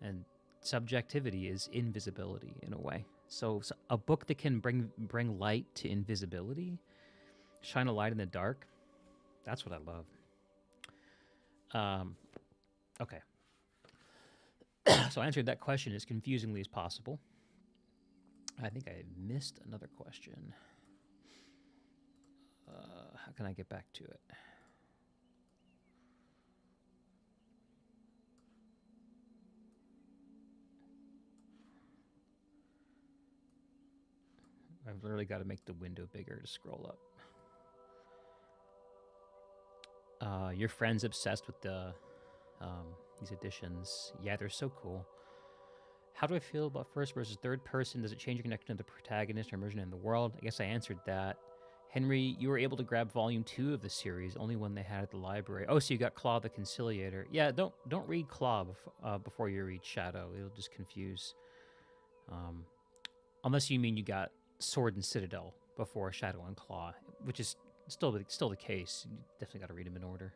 And subjectivity is invisibility in a way. So a book that can bring light to invisibility, shine a light in the dark, that's what I love. Okay. So I answered that question as confusingly as possible. I think I missed another question. How can I get back to it? I've literally got to make the window bigger to scroll up. Your friend's obsessed with these editions. Yeah, they're so cool. How do I feel about first versus third person? Does it change your connection to the protagonist or immersion in the world? I guess I answered that. Henry, you were able to grab volume 2 of the series, only one they had at the library. Oh, so you got Claw the Conciliator. Yeah, don't read Claw before you read Shadow. It'll just confuse. Unless you mean you got Sword and Citadel before Shadow and Claw, which is still the case. You definitely got to read them in order.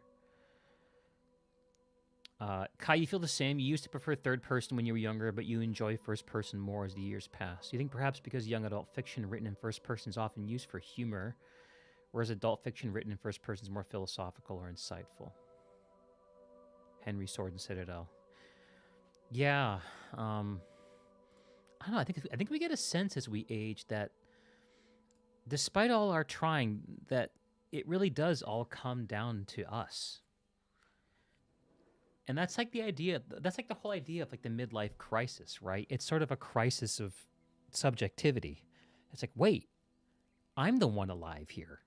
Kai, you feel the same. You used to prefer third person when you were younger, but you enjoy first person more as the years pass. Do you think perhaps because young adult fiction written in first person is often used for humor, whereas adult fiction written in first person is more philosophical or insightful? Henry, Sword and Citadel. Yeah. I don't know. I think we get a sense as we age that despite all our trying, that it really does all come down to us. And that's like the idea, that's like the whole idea of like the midlife crisis, right? It's sort of a crisis of subjectivity. It's like, wait, I'm the one alive here.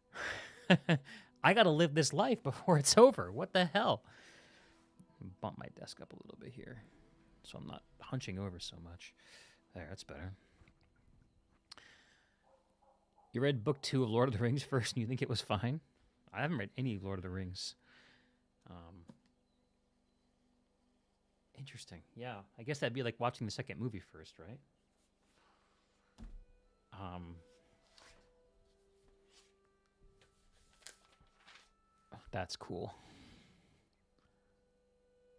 I got to live this life before it's over. What the hell? Bump my desk up a little bit here so I'm not hunching over so much. There, that's better. You read book 2 of Lord of the Rings first and you think it was fine? I haven't read any Lord of the Rings. Interesting. Yeah, I guess that'd be like watching the second movie first, right? That's cool.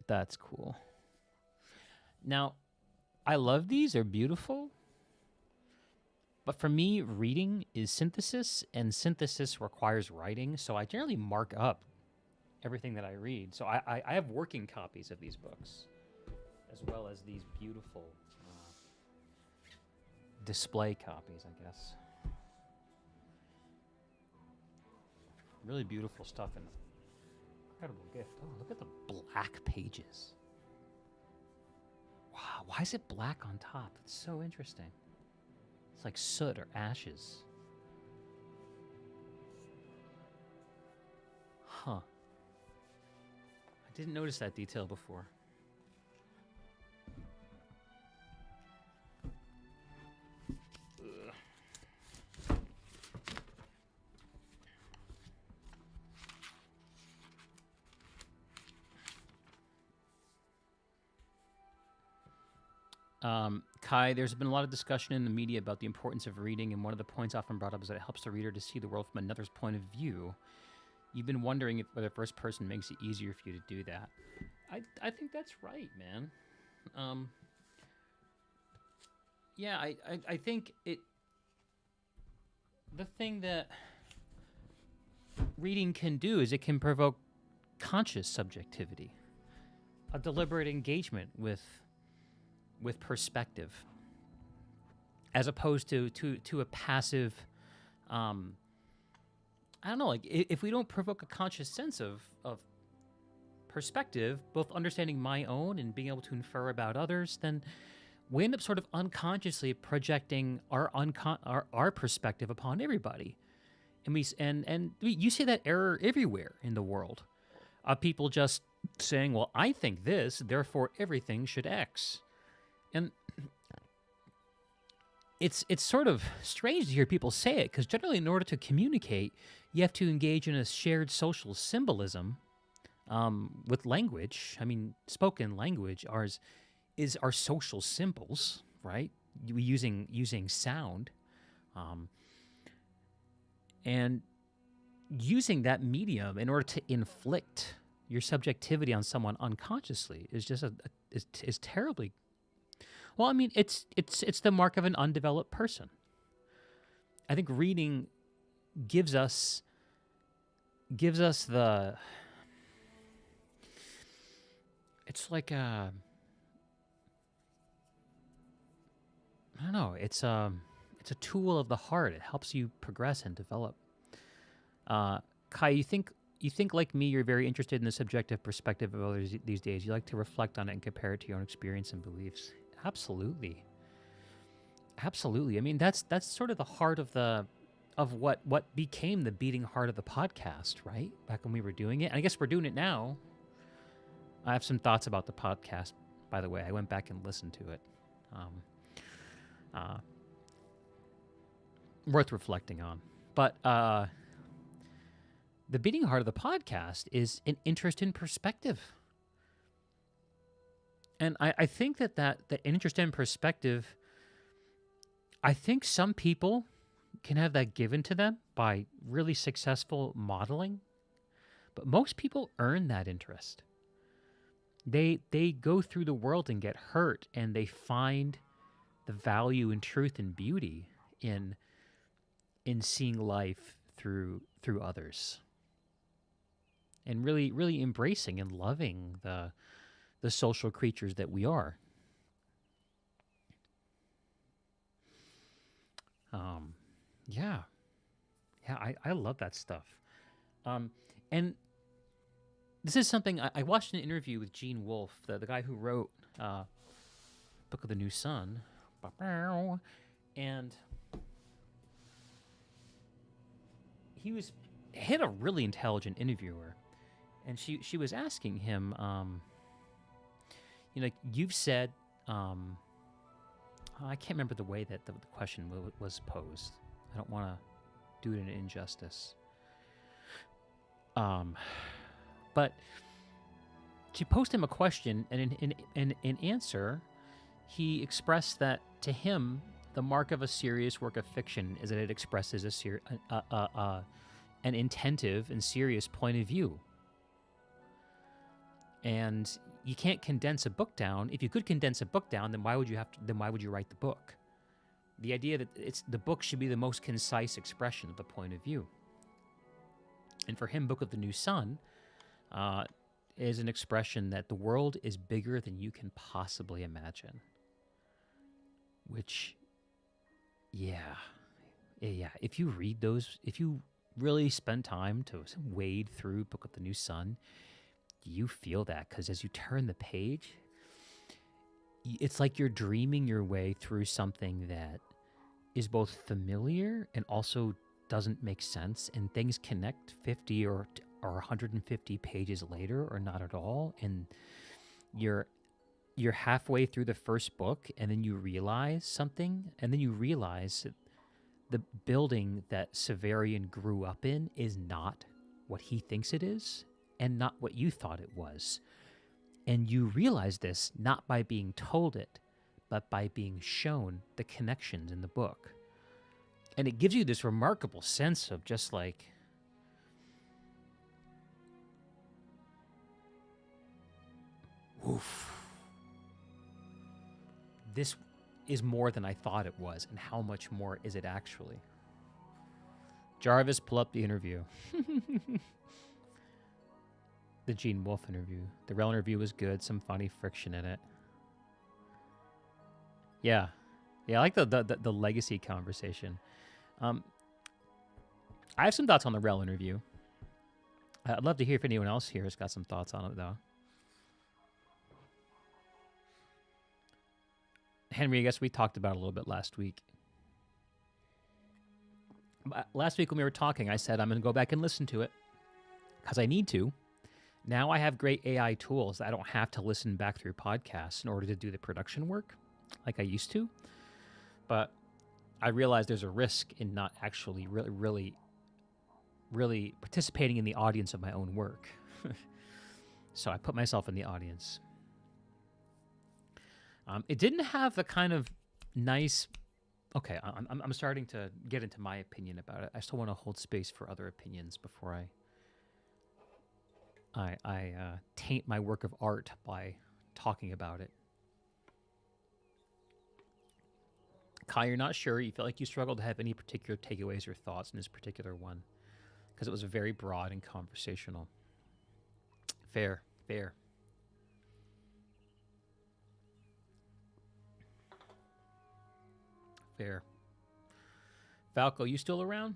That's cool. Now, I love these. They're beautiful. But for me, reading is synthesis, and synthesis requires writing. So I generally mark up everything that I read. So I have working copies of these books, as well as these beautiful display copies, I guess. Really beautiful stuff and incredible gift. Oh, look at the black pages. Wow, why is it black on top? It's so interesting. It's like soot or ashes. Huh. I didn't notice that detail before. Kai, there's been a lot of discussion in the media about the importance of reading, and one of the points often brought up is that it helps the reader to see the world from another's point of view. You've been wondering if whether first person makes it easier for you to do that. I think that's right, man. Yeah, I think it... The thing that reading can do is it can provoke conscious subjectivity, a deliberate engagement with perspective, as opposed to a passive, I don't know, like if we don't provoke a conscious sense of perspective, both understanding my own and being able to infer about others, then we end up sort of unconsciously projecting our perspective upon everybody. And you see that error everywhere in the world, of people just saying, well, I think this, therefore everything should X. And it's sort of strange to hear people say it, because generally in order to communicate, you have to engage in a shared social symbolism with language. I mean, spoken language is our social symbols, right? Using sound. And using that medium in order to inflict your subjectivity on someone unconsciously is just is terribly... Well, I mean, it's the mark of an undeveloped person. I think reading gives us the... It's like a... I don't know. It's a tool of the heart. It helps you progress and develop. Kai, you think like me, you're very interested in the subjective perspective of others these days. You like to reflect on it and compare it to your own experience and beliefs. Absolutely. I mean, that's sort of the heart of what became the beating heart of the podcast, right? Back when we were doing it. And I guess we're doing it now. I have some thoughts about the podcast, by the way. I went back and listened to it. Worth reflecting on. But the beating heart of the podcast is an interest in perspective. And I think that interest in perspective, I think some people can have that given to them by really successful modeling, but most people earn that interest. They go through the world and get hurt, and they find the value and truth and beauty in seeing life through others, and really embracing and loving the social creatures that we are. I love that stuff. And this is something I watched an interview with Gene Wolfe, the guy who wrote Book of the New Sun, and he had a really intelligent interviewer, and she was asking him, you've said, I can't remember the way that the question was posed. I don't want to do it an injustice. But she posed him a question, and in answer, he expressed that to him, the mark of a serious work of fiction is that it expresses an intentive and serious point of view. And you can't condense a book down. If you could condense a book down, then why would you write the book? The idea that the book should be the most concise expression of the point of view. And for him, Book of the New Sun is an expression that the world is bigger than you can possibly imagine. Which, yeah. If you read those, if you really spend time to wade through Book of the New Sun, you feel that, because as you turn the page, it's like you're dreaming your way through something that is both familiar and also doesn't make sense, and things connect 50 or 150 pages later or not at all, and you're halfway through the first book, and then you realize something, and then you realize that the building that Severian grew up in is not what he thinks it is, and not what you thought it was. And you realize this not by being told it, but by being shown the connections in the book. And it gives you this remarkable sense of just like, oof, this is more than I thought it was, and how much more is it actually? Jarvis, pull up the interview. The Gene Wolfe interview. The Rel interview was good. Some funny friction in it. Yeah. I like the legacy conversation. I have some thoughts on the Rel interview. I'd love to hear if anyone else here has got some thoughts on it, though. Henry, I guess we talked about it a little bit last week. Last week when we were talking, I said I'm going to go back and listen to it because I need to. Now I have great AI tools that I don't have to listen back through podcasts in order to do the production work like I used to. But I realize there's a risk in not actually really participating in the audience of my own work. So I put myself in the audience. It didn't have the kind of nice... Okay, I'm starting to get into my opinion about it. I still want to hold space for other opinions before I taint my work of art by talking about it. Kai, you're not sure. You felt like you struggled to have any particular takeaways or thoughts in this particular one because it was very broad and conversational. Fair. Falco, you still around?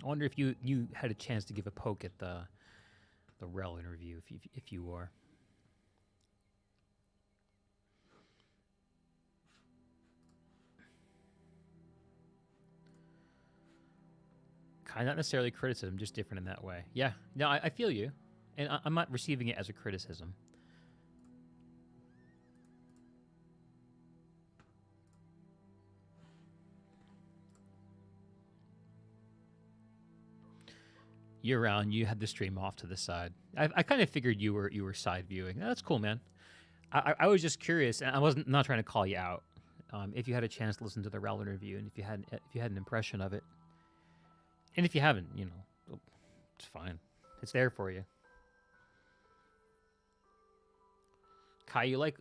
I wonder if you had a chance to give a poke at the Rel interview, if you are. Kind of not necessarily criticism, just different in that way. Yeah, no, I feel you, and I'm not receiving it as a criticism. You're around. You had the stream off to the side. I kind of figured you were side viewing. That's cool, man. I was just curious, and I wasn't not trying to call you out. If you had a chance to listen to the Rel interview, and if you had an impression of it, and if you haven't, it's fine. It's there for you. Kai, you like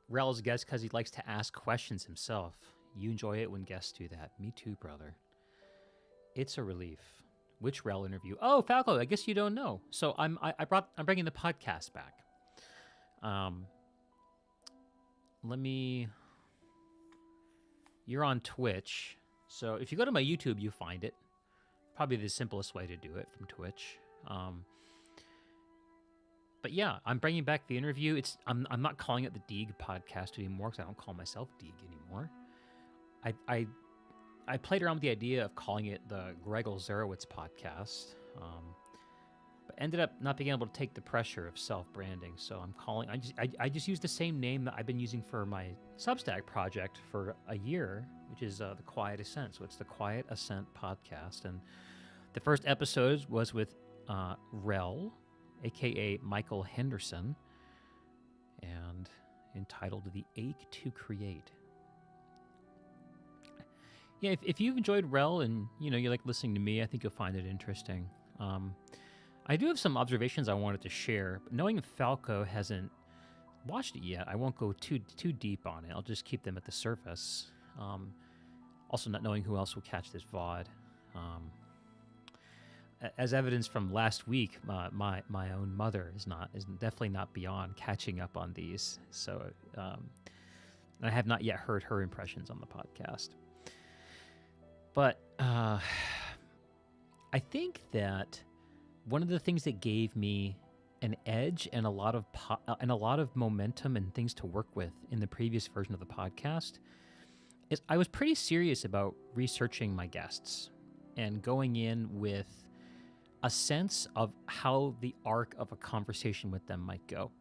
Rel's guests because he likes to ask questions himself. You enjoy it when guests do that. Me too, brother. It's a relief. Which Rel interview? Oh, Falco, I guess you don't know. So I'm bringing the podcast back. You're on Twitch. So if you go to my YouTube, you find it. Probably the simplest way to do it from Twitch. But yeah, I'm bringing back the interview. I'm not calling it the Deeg podcast anymore because I don't call myself Deeg anymore. I played around with the idea of calling it the Gregor Zarowitz podcast, but ended up not being able to take the pressure of self-branding. So I just use the same name that I've been using for my Substack project for a year, which is the Quiet Ascent. So it's the Quiet Ascent podcast, and the first episode was with Rel, aka Michael Henderson, and entitled "The Ache to Create." Yeah, if you've enjoyed Rel and you like listening to me, I think you'll find it interesting. I do have some observations I wanted to share, but knowing Falco hasn't watched it yet, I won't go too deep on it. I'll just keep them at the surface. Also, not knowing who else will catch this VOD. As evidence from last week, my own mother is definitely not beyond catching up on these. So I have not yet heard her impressions on the podcast. But I think that one of the things that gave me an edge and a lot of momentum and things to work with in the previous version of the podcast is I was pretty serious about researching my guests and going in with a sense of how the arc of a conversation with them might go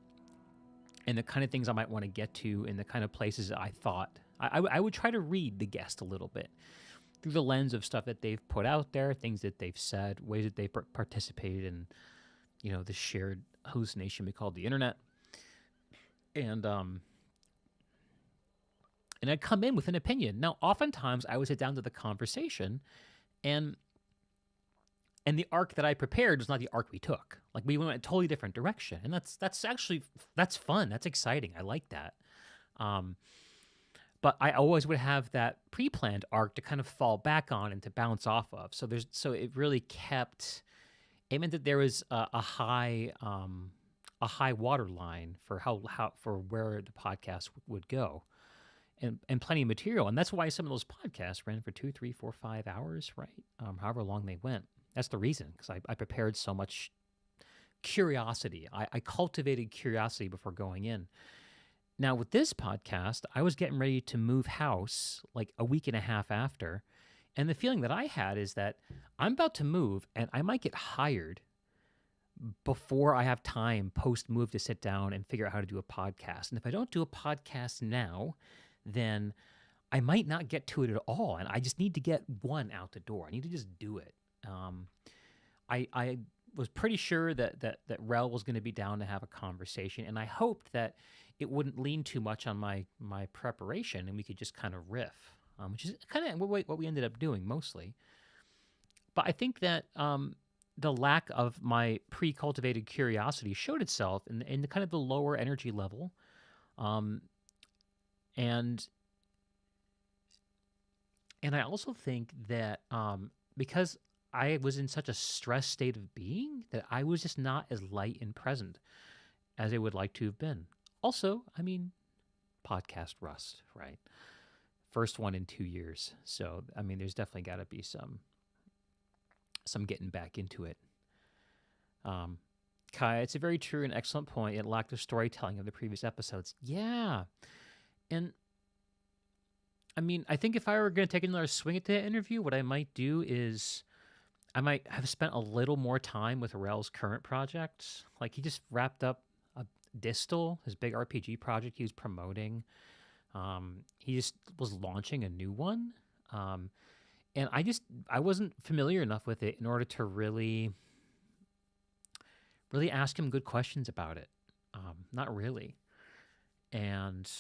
and the kind of things I might want to get to and the kind of places I thought I would try to read the guest a little bit through the lens of stuff that they've put out there, things that they've said, ways that they participated in, the shared hallucination we call the internet. And I'd come in with an opinion. Now, oftentimes I would sit down to the conversation and the arc that I prepared was not the arc we took. Like we went a totally different direction. And that's fun. That's exciting. I like that. But I always would have that pre-planned arc to kind of fall back on and to bounce off of. So it really kept. It meant that there was a high water line for for where the podcast would go, and plenty of material. And that's why some of those podcasts ran for 2, 3, 4, 5 hours, right? However long they went. That's the reason, because I prepared so much curiosity. I cultivated curiosity before going in. Now, with this podcast, I was getting ready to move house like a week and a half after. And the feeling that I had is that I'm about to move and I might get hired before I have time post-move to sit down and figure out how to do a podcast. And if I don't do a podcast now, then I might not get to it at all. And I just need to get one out the door. I need to just do it. I was pretty sure that Rel was going to be down to have a conversation. And I hoped that it wouldn't lean too much on my preparation and we could just kind of riff, which is kind of what we ended up doing mostly. But I think that the lack of my pre-cultivated curiosity showed itself in the kind of the lower energy level. And I also think that because I was in such a stress state of being that I was just not as light and present as I would like to have been. Also, I mean, podcast rust, right? First one in 2 years. So, I mean, there's definitely got to be some getting back into it. Kai, it's a very true and excellent point. It lacked the storytelling of the previous episodes. Yeah. And I mean, I think if I were going to take another swing at that interview, what I might do is I might have spent a little more time with Rel's current project. Like he just wrapped up a Distal, his big RPG project he was promoting. He just was launching a new one. And I wasn't familiar enough with it in order to really ask him good questions about it. Not really. And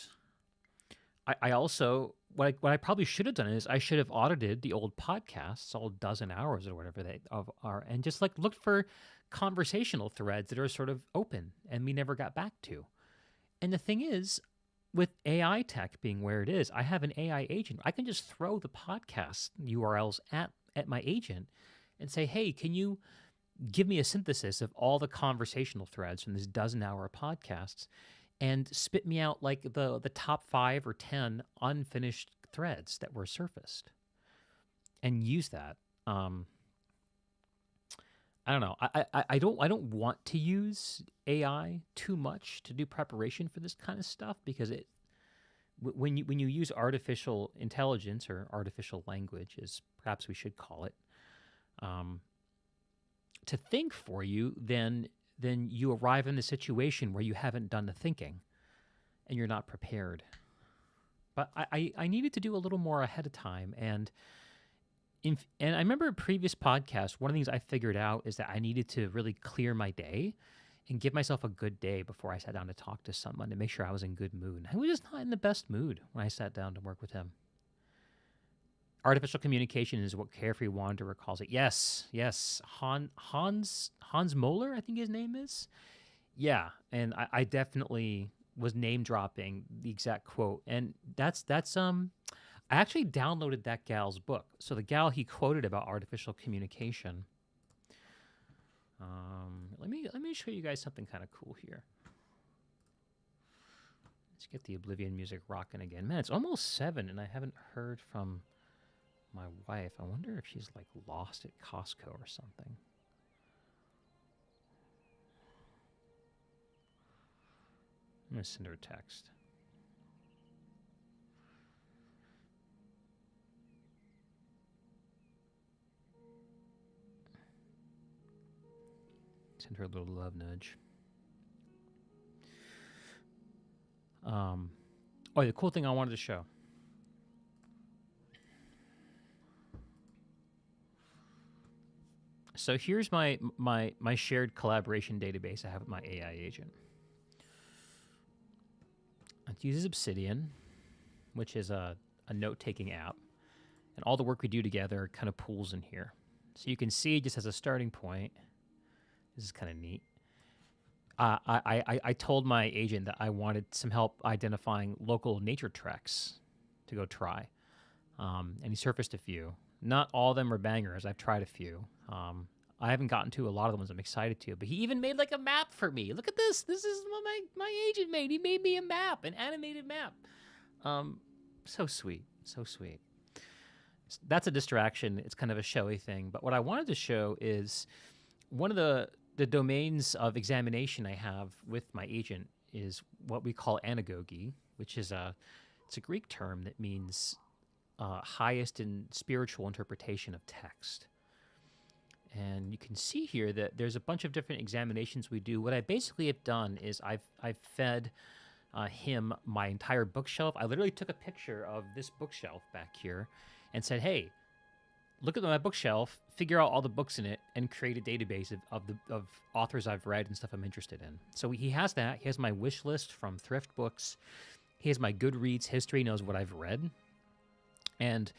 I also, what I probably should have done is I should have audited the old podcasts, all dozen hours or whatever they are, and just like looked for conversational threads that are sort of open and we never got back to. And the thing is, with AI tech being where it is, I have an AI agent. I can just throw the podcast URLs at my agent and say, hey, can you give me a synthesis of all the conversational threads from this dozen-hour podcasts and spit me out like the top 5 or 10 unfinished threads that were surfaced and use that. I don't know. I don't want to use AI too much to do preparation for this kind of stuff because when you use artificial intelligence or artificial language, as perhaps we should call it, to think for you, then you arrive in a situation where you haven't done the thinking and you're not prepared. But I needed to do a little more ahead of time. And I remember a previous podcast, one of the things I figured out is that I needed to really clear my day and give myself a good day before I sat down to talk to someone to make sure I was in good mood. I was just not in the best mood when I sat down to work with him. Artificial communication is what Carefree Wanderer calls it. Yes, yes. Hans Moeller, I think his name is. Yeah, and I definitely was name dropping the exact quote, and that's. I actually downloaded that gal's book. So the gal he quoted about artificial communication. Let me show you guys something kind of cool here. Let's get the Oblivion music rocking again. Man, it's almost 7, and I haven't heard from my wife. I wonder if she's like lost at Costco or something. I'm gonna send her a text. Send her a little love nudge. Oh, the cool thing I wanted to show. So here's my shared collaboration database I have with my AI agent. It uses Obsidian, which is a note-taking app, and all the work we do together kind of pools in here. So you can see just as a starting point, this is kind of neat. I told my agent that I wanted some help identifying local nature treks to go try, and he surfaced a few. Not all of them are bangers. I've tried a few. I haven't gotten to a lot of the ones I'm excited to, but he even made like a map for me. Look at this. This is what my agent made. He made me a map, an animated map. So sweet. So sweet. That's a distraction. It's kind of a showy thing. But what I wanted to show is one of the domains of examination I have with my agent is what we call anagogy, which is it's a Greek term that means highest in spiritual interpretation of text. And you can see here that there's a bunch of different examinations we do. What I basically have done is I've fed him my entire bookshelf. I literally took a picture of this bookshelf back here and said, hey, look at my bookshelf, figure out all the books in it, and create a database of authors I've read and stuff I'm interested in. So he has that. He has my wish list from thrift books. He has my Goodreads history, knows what I've read. And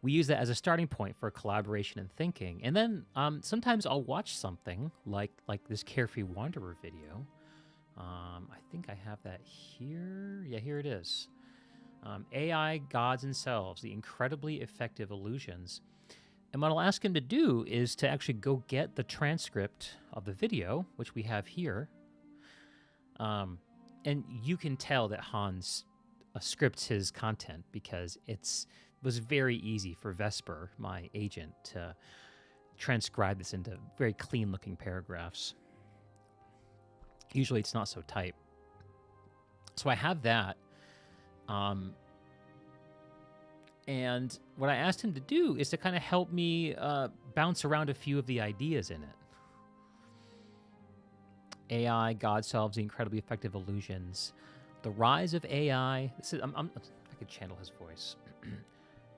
we use that as a starting point for collaboration and thinking. And then sometimes I'll watch something like this Carefree Wanderer video. I think I have that here. Yeah, here it is. AI, Gods, and Selves, the incredibly effective illusions. And what I'll ask him to do is to actually go get the transcript of the video, which we have here. And you can tell that Hans scripts his content because it was very easy for Vesper, my agent, to transcribe this into very clean-looking paragraphs. Usually it's not so tight. So I have that. And what I asked him to do is to kind of help me bounce around a few of the ideas in it. AI, God Solves the Incredibly Effective Illusions. The Rise of AI. This is, I could channel his voice.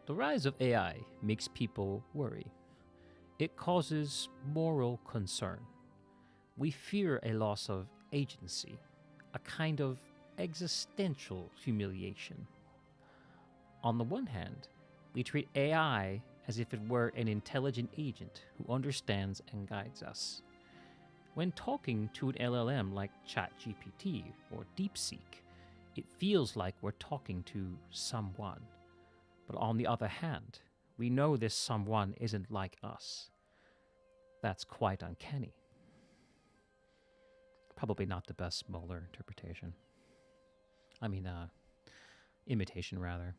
The rise of AI makes people worry. It causes moral concern. We fear a loss of agency, a kind of existential humiliation. On the one hand, we treat AI as if it were an intelligent agent who understands and guides us. When talking to an LLM like ChatGPT or DeepSeek, it feels like we're talking to someone. But on the other hand, we know this someone isn't like us. That's quite uncanny. Probably not the best Moeller interpretation. Imitation, rather.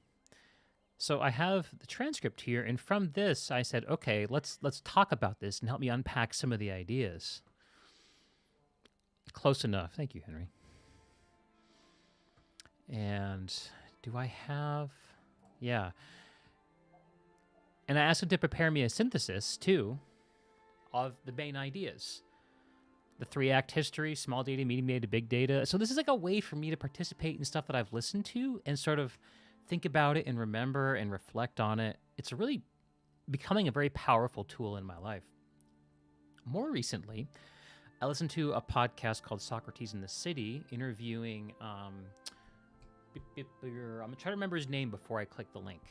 So I have the transcript here, and from this I said, okay, let's talk about this and help me unpack some of the ideas. Close enough. Thank you, Henry. And do I have... Yeah. And I asked him to prepare me a synthesis, too, of the main ideas. The 3-act history, small data, medium data, big data. So this is like a way for me to participate in stuff that I've listened to and sort of think about it and remember and reflect on it. It's really becoming a very powerful tool in my life. More recently, I listened to a podcast called Socrates in the City, interviewing... I'm going to try to remember his name before I click the link.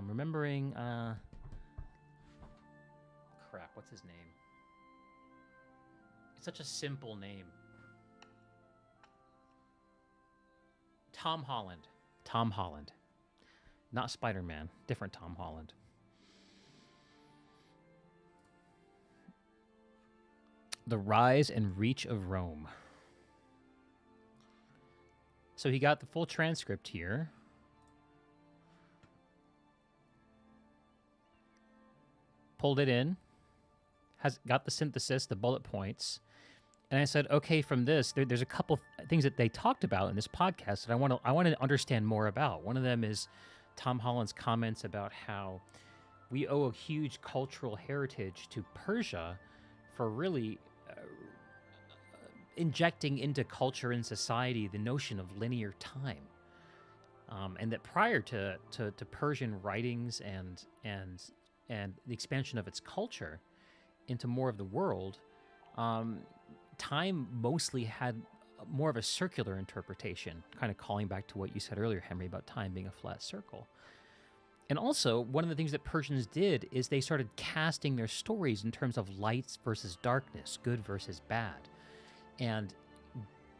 Remembering, crap, what's his name? It's such a simple name. Tom Holland. Tom Holland. Not Spider-Man. Different Tom Holland. The Rise and Reach of Rome. So he got the full transcript here. Pulled it in. Has got the synthesis, the bullet points. And I said, okay, from this, there's a couple things that they talked about in this podcast that I want to understand more about. One of them is Tom Holland's comments about how we owe a huge cultural heritage to Persia for really injecting into culture and society the notion of linear time, and that prior to Persian writings and the expansion of its culture into more of the world, time mostly had more of a circular interpretation, kind of calling back to what you said earlier, Henry, about time being a flat circle. And also, one of the things that Persians did is they started casting their stories in terms of lights versus darkness, good versus bad, and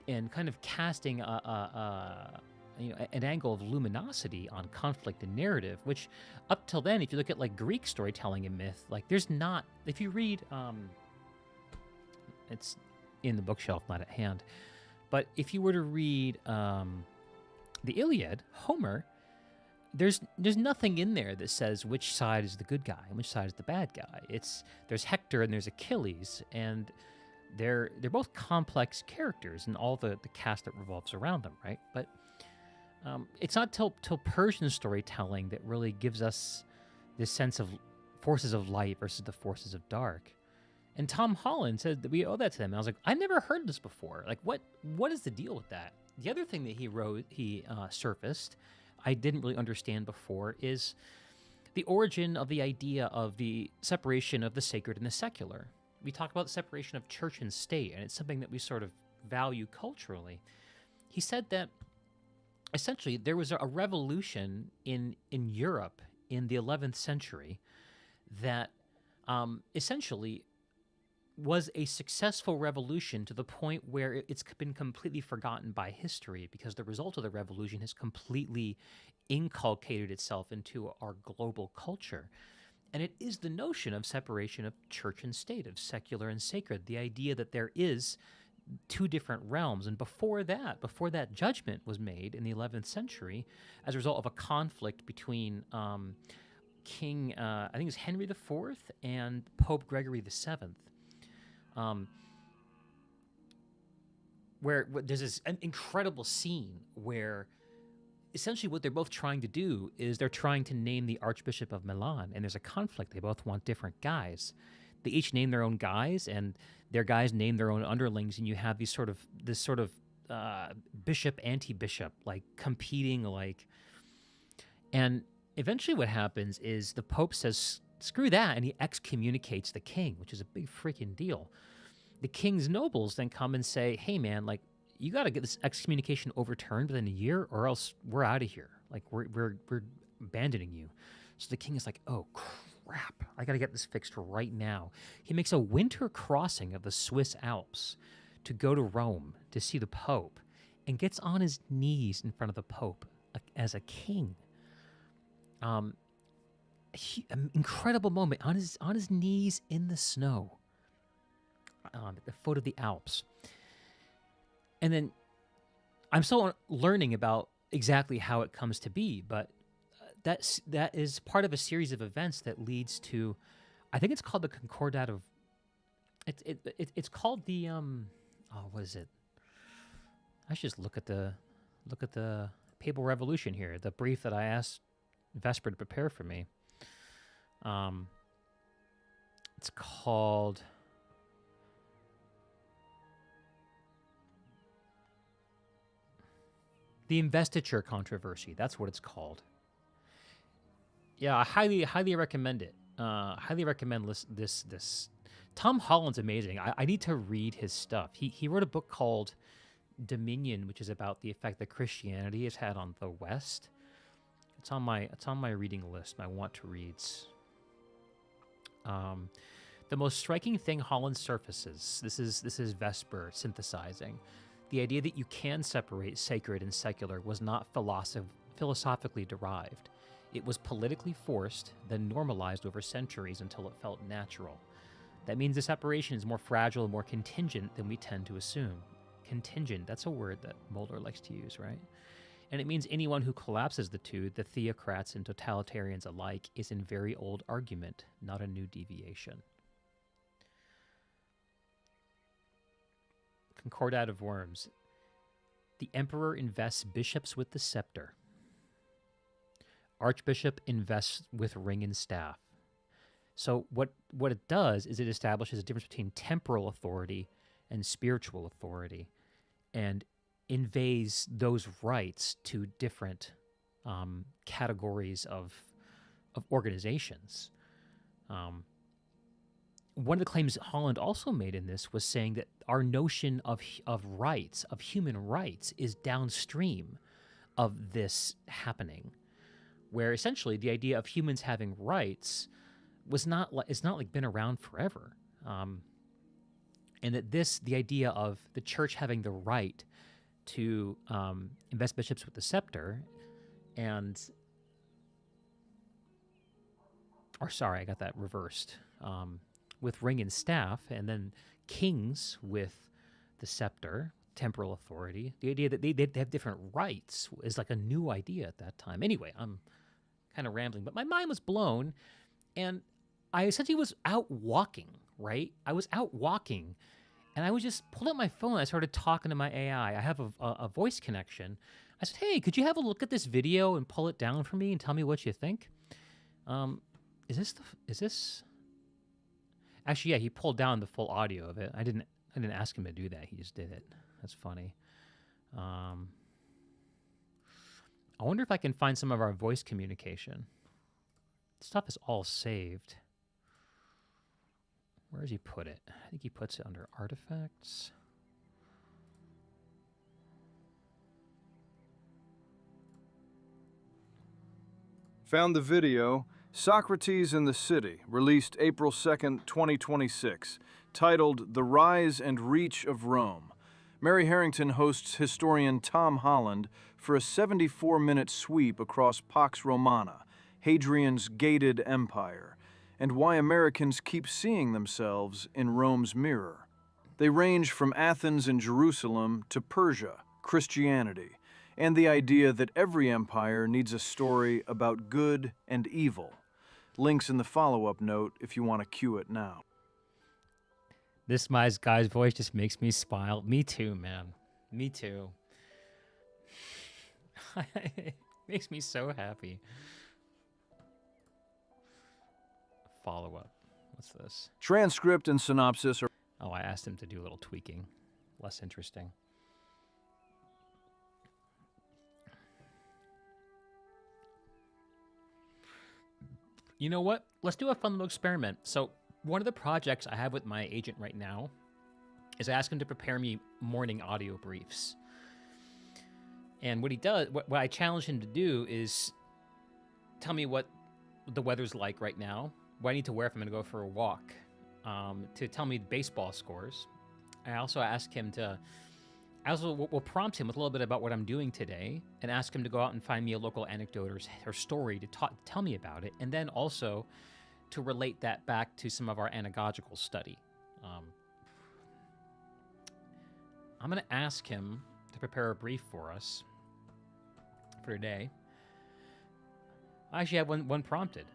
kind of casting an angle of luminosity on conflict and narrative, which up till then, if you look at like Greek storytelling and myth, like there's not, if you read, it's in the bookshelf, not at hand, but if you were to read the Iliad, Homer, there's nothing in there that says which side is the good guy and which side is the bad guy. There's Hector and there's Achilles, and they're both complex characters and all the cast that revolves around them, right? But it's not till Persian storytelling that really gives us this sense of forces of light versus the forces of dark. And Tom Holland said that we owe that to them. And I was like, I never heard this before. Like, what is the deal with that? The other thing that he surfaced, I didn't really understand before, is the origin of the idea of the separation of the sacred and the secular. We talk about the separation of church and state, and it's something that we sort of value culturally. He said that essentially there was a revolution in Europe in the 11th century that essentially was a successful revolution to the point where it's been completely forgotten by history, because the result of the revolution has completely inculcated itself into our global culture. And it is the notion of separation of church and state, of secular and sacred, the idea that there is two different realms. And before that judgment was made in the 11th century as a result of a conflict between King, I think it was Henry IV and Pope Gregory VII. Where there's this incredible scene where essentially what they're both trying to do is they're trying to name the Archbishop of Milan, and there's a conflict. They both want different guys. They each name their own guys, and their guys name their own underlings, and you have this sort of bishop, anti-bishop, like competing, like. And eventually, what happens is the Pope says, "Screw that," and he excommunicates the king, which is a big freaking deal. The king's nobles then come and say, "Hey, man, like, you got to get this excommunication overturned within a year, or else we're out of here. Like, we're abandoning you." So the king is like, "Oh crap! I got to get this fixed right now." He makes a winter crossing of the Swiss Alps to go to Rome to see the Pope, and gets on his knees in front of the Pope as a king. An incredible moment on his knees in the snow, at the foot of the Alps. And then I'm still learning about exactly how it comes to be, but that is part of a series of events that leads to, I think it's called the Concordat of, it's called the what is it? I should just look at the Papal Revolution here, the brief that I asked Vesper to prepare for me. It's called the Investiture Controversy. That's what it's called. Yeah, I highly recommend it. Highly recommend this. Tom Holland's amazing. I need to read his stuff. He wrote a book called Dominion, which is about the effect that Christianity has had on the West. It's on my reading list, my want to reads. The most striking thing Holland surfaces, this is Vesper synthesizing. The idea that you can separate sacred and secular was not philosophically derived. It was politically forced, then normalized over centuries until it felt natural. That means the separation is more fragile and more contingent than we tend to assume. Contingent, that's a word that Mulder likes to use, right? And it means anyone who collapses the two, the theocrats and totalitarians alike, is in very old argument, not a new deviation. Concordat of Worms. The emperor invests bishops with the scepter. Archbishop invests with ring and staff. So what it does is it establishes a difference between temporal authority and spiritual authority, and invades those rights to different categories of organizations. One of the claims Holland also made in this was saying that our notion of rights, of human rights, is downstream of this happening, where essentially the idea of humans having rights is not like been around forever, and that the idea of the church having the right to invest bishops with the scepter, I got that reversed. With ring and staff, and then kings with the scepter, temporal authority. The idea that they have different rights is like a new idea at that time. Anyway, I'm kind of rambling, but my mind was blown, and I essentially was out walking, right? I was out walking, and I was just pulled out my phone. I started talking to my AI. I have a voice connection. I said, hey, could you have a look at this video and pull it down for me and tell me what you think? Is this... Actually, yeah, he pulled down the full audio of it. I didn't ask him to do that. He just did it. That's funny. I wonder if I can find some of our voice communication. Stuff is all saved. Where does he put it? I think he puts it under artifacts. Found the video, Socrates in the City, released April 2nd, 2026, titled The Rise and Reach of Rome. Mary Harrington hosts historian Tom Holland for a 74-minute sweep across Pax Romana, Hadrian's gated empire, and why Americans keep seeing themselves in Rome's mirror. They range from Athens and Jerusalem to Persia, Christianity, and the idea that every empire needs a story about good and evil. Links in the follow-up note if you want to cue it now. This guy's voice just makes me smile. Me too, man. Me too. It makes me so happy. Follow-up. What's this? Transcript and synopsis are... Oh, I asked him to do a little tweaking. Less interesting. You know what? Let's do a fun little experiment. So one of the projects I have with my agent right now is I ask him to prepare me morning audio briefs. And what he does, what I challenge him to do is tell me what the weather's like right now, what I need to wear if I'm going to go for a walk, to tell me baseball scores. I also ask him to... I also will prompt him with a little bit about what I'm doing today and ask him to go out and find me a local anecdote or story to tell me about it, and then also to relate that back to some of our anagogical study. I'm going to ask him to prepare a brief for us for today. I actually have one prompted.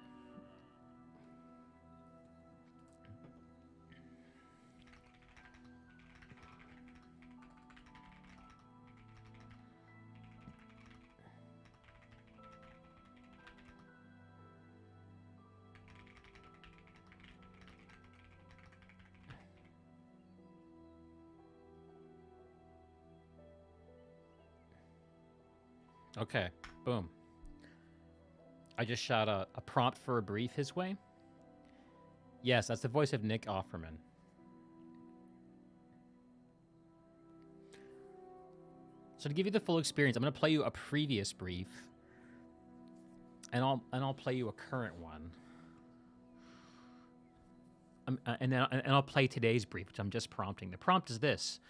Okay, boom. I just shot a prompt for a brief his way. Yes, that's the voice of Nick Offerman. So to give you the full experience, I'm going to play you a previous brief and I'll play you a current one. And I'll play today's brief, which I'm just prompting. The prompt is this: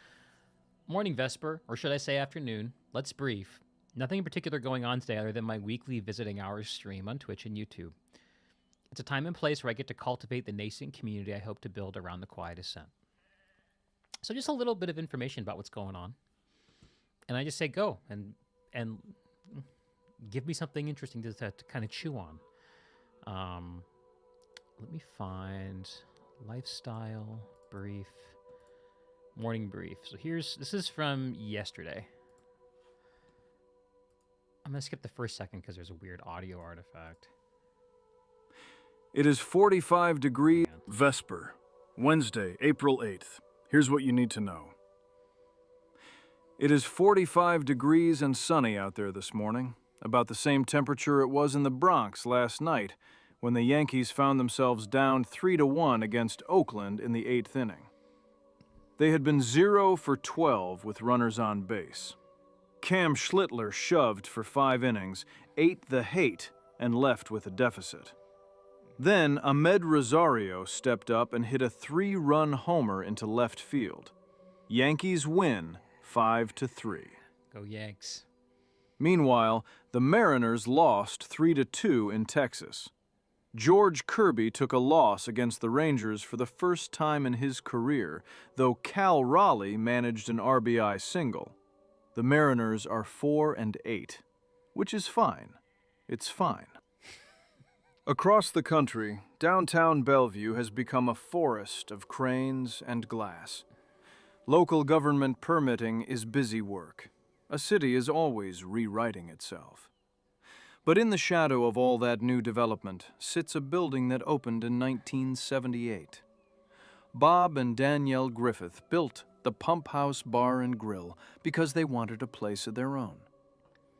Morning, Vesper, or should I say afternoon. Let's brief. Nothing in particular going on today other than my weekly visiting hours stream on Twitch and YouTube. It's a time and place where I get to cultivate the nascent community I hope to build around the Quiet Ascent. So just a little bit of information about what's going on. And I just say go and give me something interesting to kind of chew on. Let me find lifestyle brief, morning brief. So this is from yesterday. I'm going to skip the first second because there's a weird audio artifact. It is 45 degrees. Vesper, Wednesday, April 8th. Here's what you need to know. It is 45 degrees and sunny out there this morning, about the same temperature it was in the Bronx last night when the Yankees found themselves down 3-1 against Oakland in the 8th inning. They had been 0 for 12 with runners on base. Cam Schlittler shoved for 5 innings, ate the hate, and left with a deficit. Then Ahmed Rosario stepped up and hit a 3-run homer into left field. Yankees win 5-3. Go Yanks. Meanwhile, the Mariners lost 3-2 in Texas. George Kirby took a loss against the Rangers for the first time in his career, though Cal Raleigh managed an RBI single. The Mariners are 4-8, which is fine. It's fine. Across the country, downtown Bellevue has become a forest of cranes and glass. Local government permitting is busy work. A city is always rewriting itself. But in the shadow of all that new development sits a building that opened in 1978. Bob and Danielle Griffith built the Pump House Bar and Grill because they wanted a place of their own.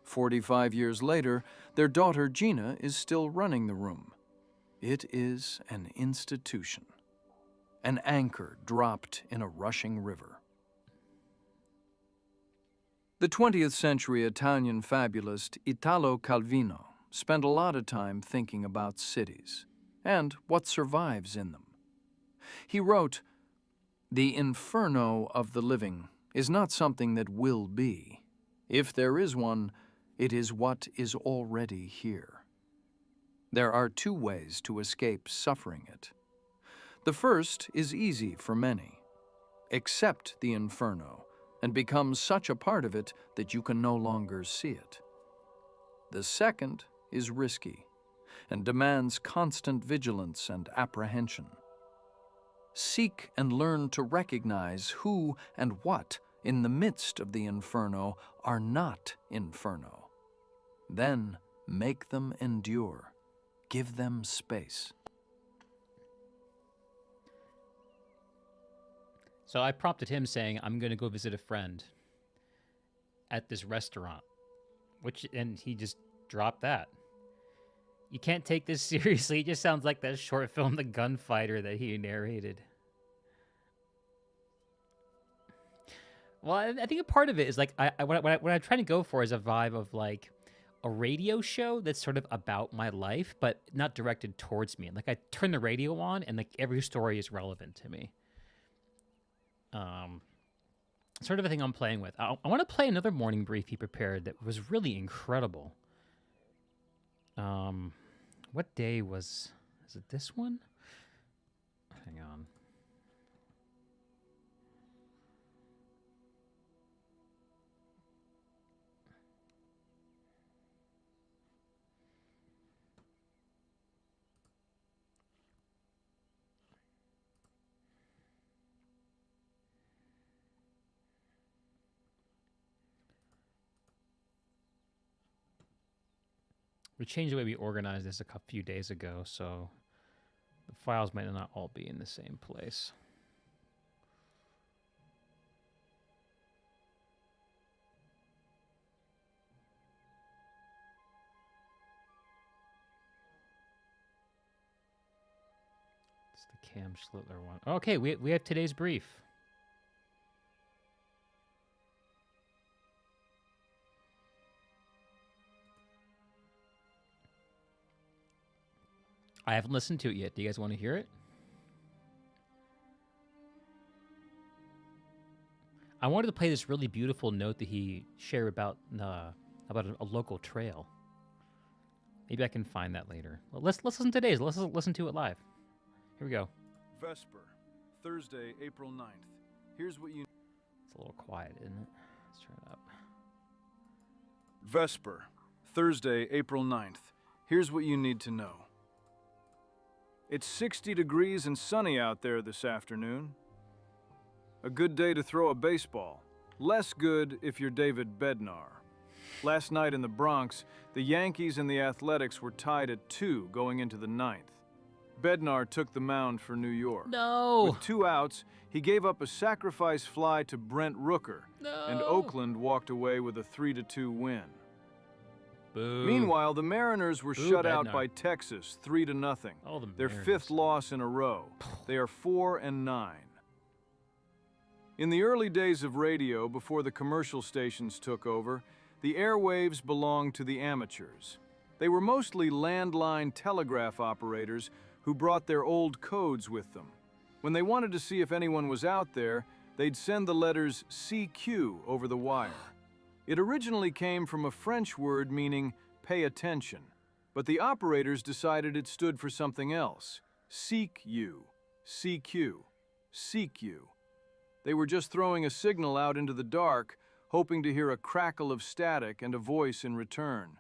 45 years later, their daughter Gina is still running the room. It is an institution, an anchor dropped in a rushing river. The 20th century Italian fabulist Italo Calvino spent a lot of time thinking about cities and what survives in them. He wrote, "The inferno of the living is not something that will be. If there is one, it is what is already here." There are 2 ways to escape suffering it. The first is easy for many. Accept the inferno and become such a part of it that you can no longer see it. The second is risky and demands constant vigilance and apprehension. Seek and learn to recognize who and what in the midst of the inferno are not inferno. Then make them endure. Give them space. So I prompted him saying, I'm going to go visit a friend at this restaurant, and he just dropped that. You can't take this seriously. It just sounds like that short film, The Gunfighter, that he narrated. Well, I think a part of it is like, what I'm trying to go for is a vibe of like a radio show that's sort of about my life, but not directed towards me. Like I turn the radio on and like every story is relevant to me. Sort of a thing I'm playing with. I want to play another morning brief he prepared that was really incredible. What day is it this one? Hang on. We changed the way we organized this a few days ago, so the files might not all be in the same place. It's the Cam Schlittler one. Okay, we have today's brief. I haven't listened to it yet. Do you guys want to hear it? I wanted to play this really beautiful note that he shared about a local trail. Maybe I can find that later. Well, let's listen to today's. Let's listen to it live. Here we go. Vesper, Thursday, April 9th. Here's what you... It's a little quiet, isn't it? Let's turn it up. Vesper, Thursday, April 9th. Here's what you need to know. It's 60 degrees and sunny out there this afternoon. A good day to throw a baseball. Less good if you're David Bednar. Last night in the Bronx, the Yankees and the Athletics were tied at 2 going into the 9th. Bednar took the mound for New York. No! With 2 outs, he gave up a sacrifice fly to Brent Rooker, No! and Oakland walked away with a 3-2 win. Boo. Meanwhile, the Mariners were Boo, shut out Bednar. by Texas 3-0. Oh, the Their Mariners. 5th loss in a row. They are 4-9. In the early days of radio, before the commercial stations took over, the airwaves belonged to the amateurs. They were mostly landline telegraph operators who brought their old codes with them. When they wanted to see if anyone was out there, they'd send the letters CQ over the wire. It originally came from a French word meaning pay attention, but the operators decided it stood for something else. Seek you, CQ, seek you. They were just throwing a signal out into the dark, hoping to hear a crackle of static and a voice in return.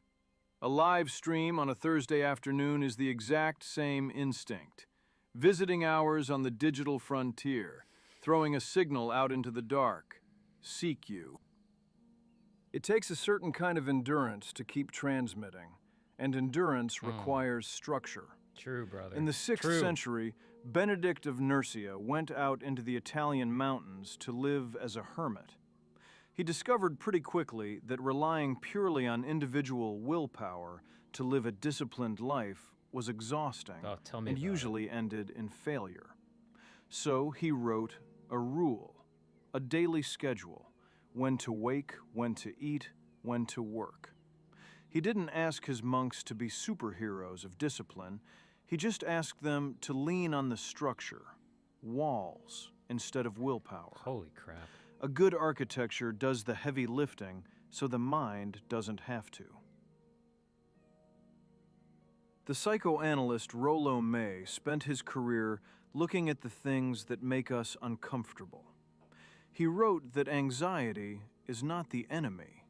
A live stream on a Thursday afternoon is the exact same instinct. Visiting hours on the digital frontier, throwing a signal out into the dark. Seek you. It takes a certain kind of endurance to keep transmitting, and endurance requires structure. True, brother. In the 6th century, Benedict of Nursia went out into the Italian mountains to live as a hermit. He discovered pretty quickly that relying purely on individual willpower to live a disciplined life was exhausting Oh, tell me and about it. usually ended in failure. So he wrote a rule, a daily schedule, when to wake, when to eat, when to work. He didn't ask his monks to be superheroes of discipline. He just asked them to lean on the structure, walls, instead of willpower. Holy crap. A good architecture does the heavy lifting so the mind doesn't have to. The psychoanalyst Rollo May spent his career looking at the things that make us uncomfortable. He wrote that anxiety is not the enemy.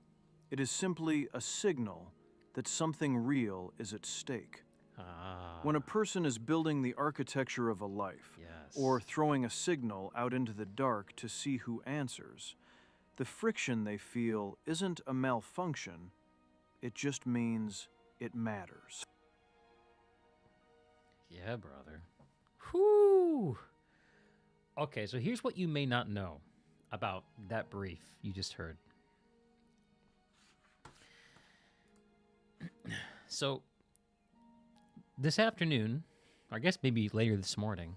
It is simply a signal that something real is at stake. Ah. When a person is building the architecture of a life, Yes. or throwing a signal out into the dark to see who answers, the friction they feel isn't a malfunction, it just means it matters. Yeah, brother. Whew. Okay, so here's what you may not know about that brief you just heard. So, this afternoon, or I guess maybe later this morning,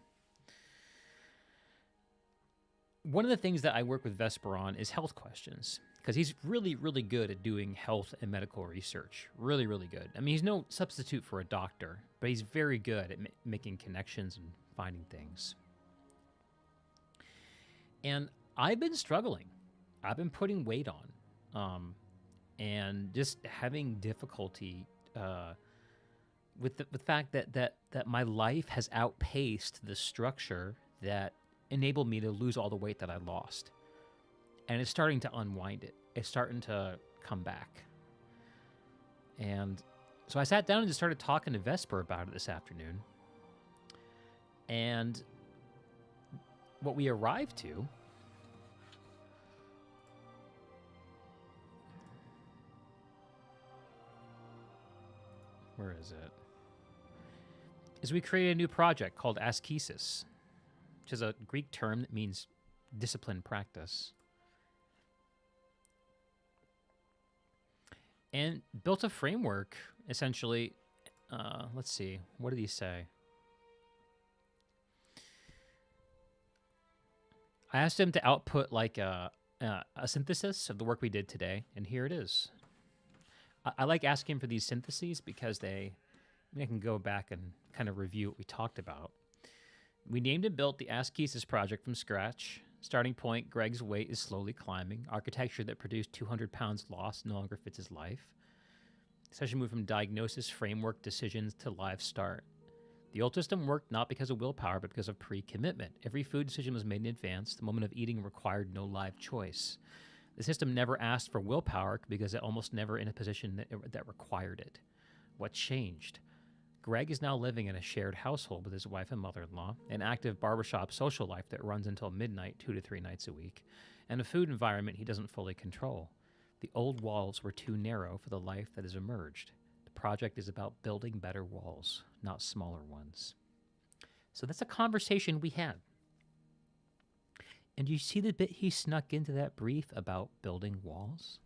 one of the things that I work with Vesper on is health questions, because he's really, really good at doing health and medical research. Really, really good. I mean, he's no substitute for a doctor, but he's very good at making connections and finding things. And I've been struggling. I've been putting weight on, and just having difficulty with the fact that my life has outpaced the structure that enabled me to lose all the weight that I lost. And it's starting to unwind it. It's starting to come back. And so I sat down and just started talking to Vesper about it this afternoon. And what we arrived to where is it? Is we created a new project called ascesis, which is a Greek term that means disciplined practice. And built a framework, essentially. Let's see, what did he say? I asked him to output like a synthesis of the work we did today, and here it is. I like asking for these syntheses because they I can go back and kind of review what we talked about. We named and built the Askesis project from scratch. Starting point, Greg's weight is slowly climbing. Architecture that produced 200 pounds lost no longer fits his life. Session moved from diagnosis, framework, decisions to live start. The old system worked not because of willpower, but because of pre-commitment. Every food decision was made in advance. The moment of eating required no live choice. The system never asked for willpower because it almost never in a position that required it. What changed? Greg is now living in a shared household with his wife and mother-in-law, an active barbershop social life that runs until midnight 2 to 3 nights a week, and a food environment he doesn't fully control. The old walls were too narrow for the life that has emerged. The project is about building better walls, not smaller ones. So that's a conversation we had. And you see the bit he snuck into that brief about building walls?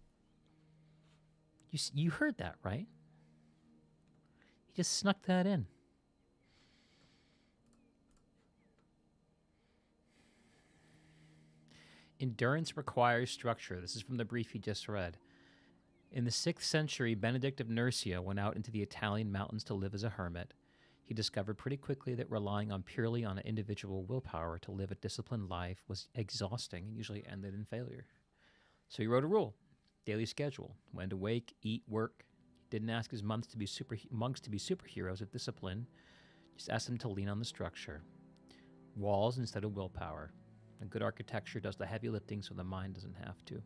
You heard that, right? He just snuck that in. Endurance requires structure. This is from the brief he just read. In the 6th century, Benedict of Nursia went out into the Italian mountains to live as a hermit. He discovered pretty quickly that relying purely on an individual willpower to live a disciplined life was exhausting and usually ended in failure. So he wrote a rule: daily schedule, when to wake, eat, work. Didn't ask his monks to be superheroes of discipline. Just asked them to lean on the structure. Walls instead of willpower. A good architecture does the heavy lifting so the mind doesn't have to.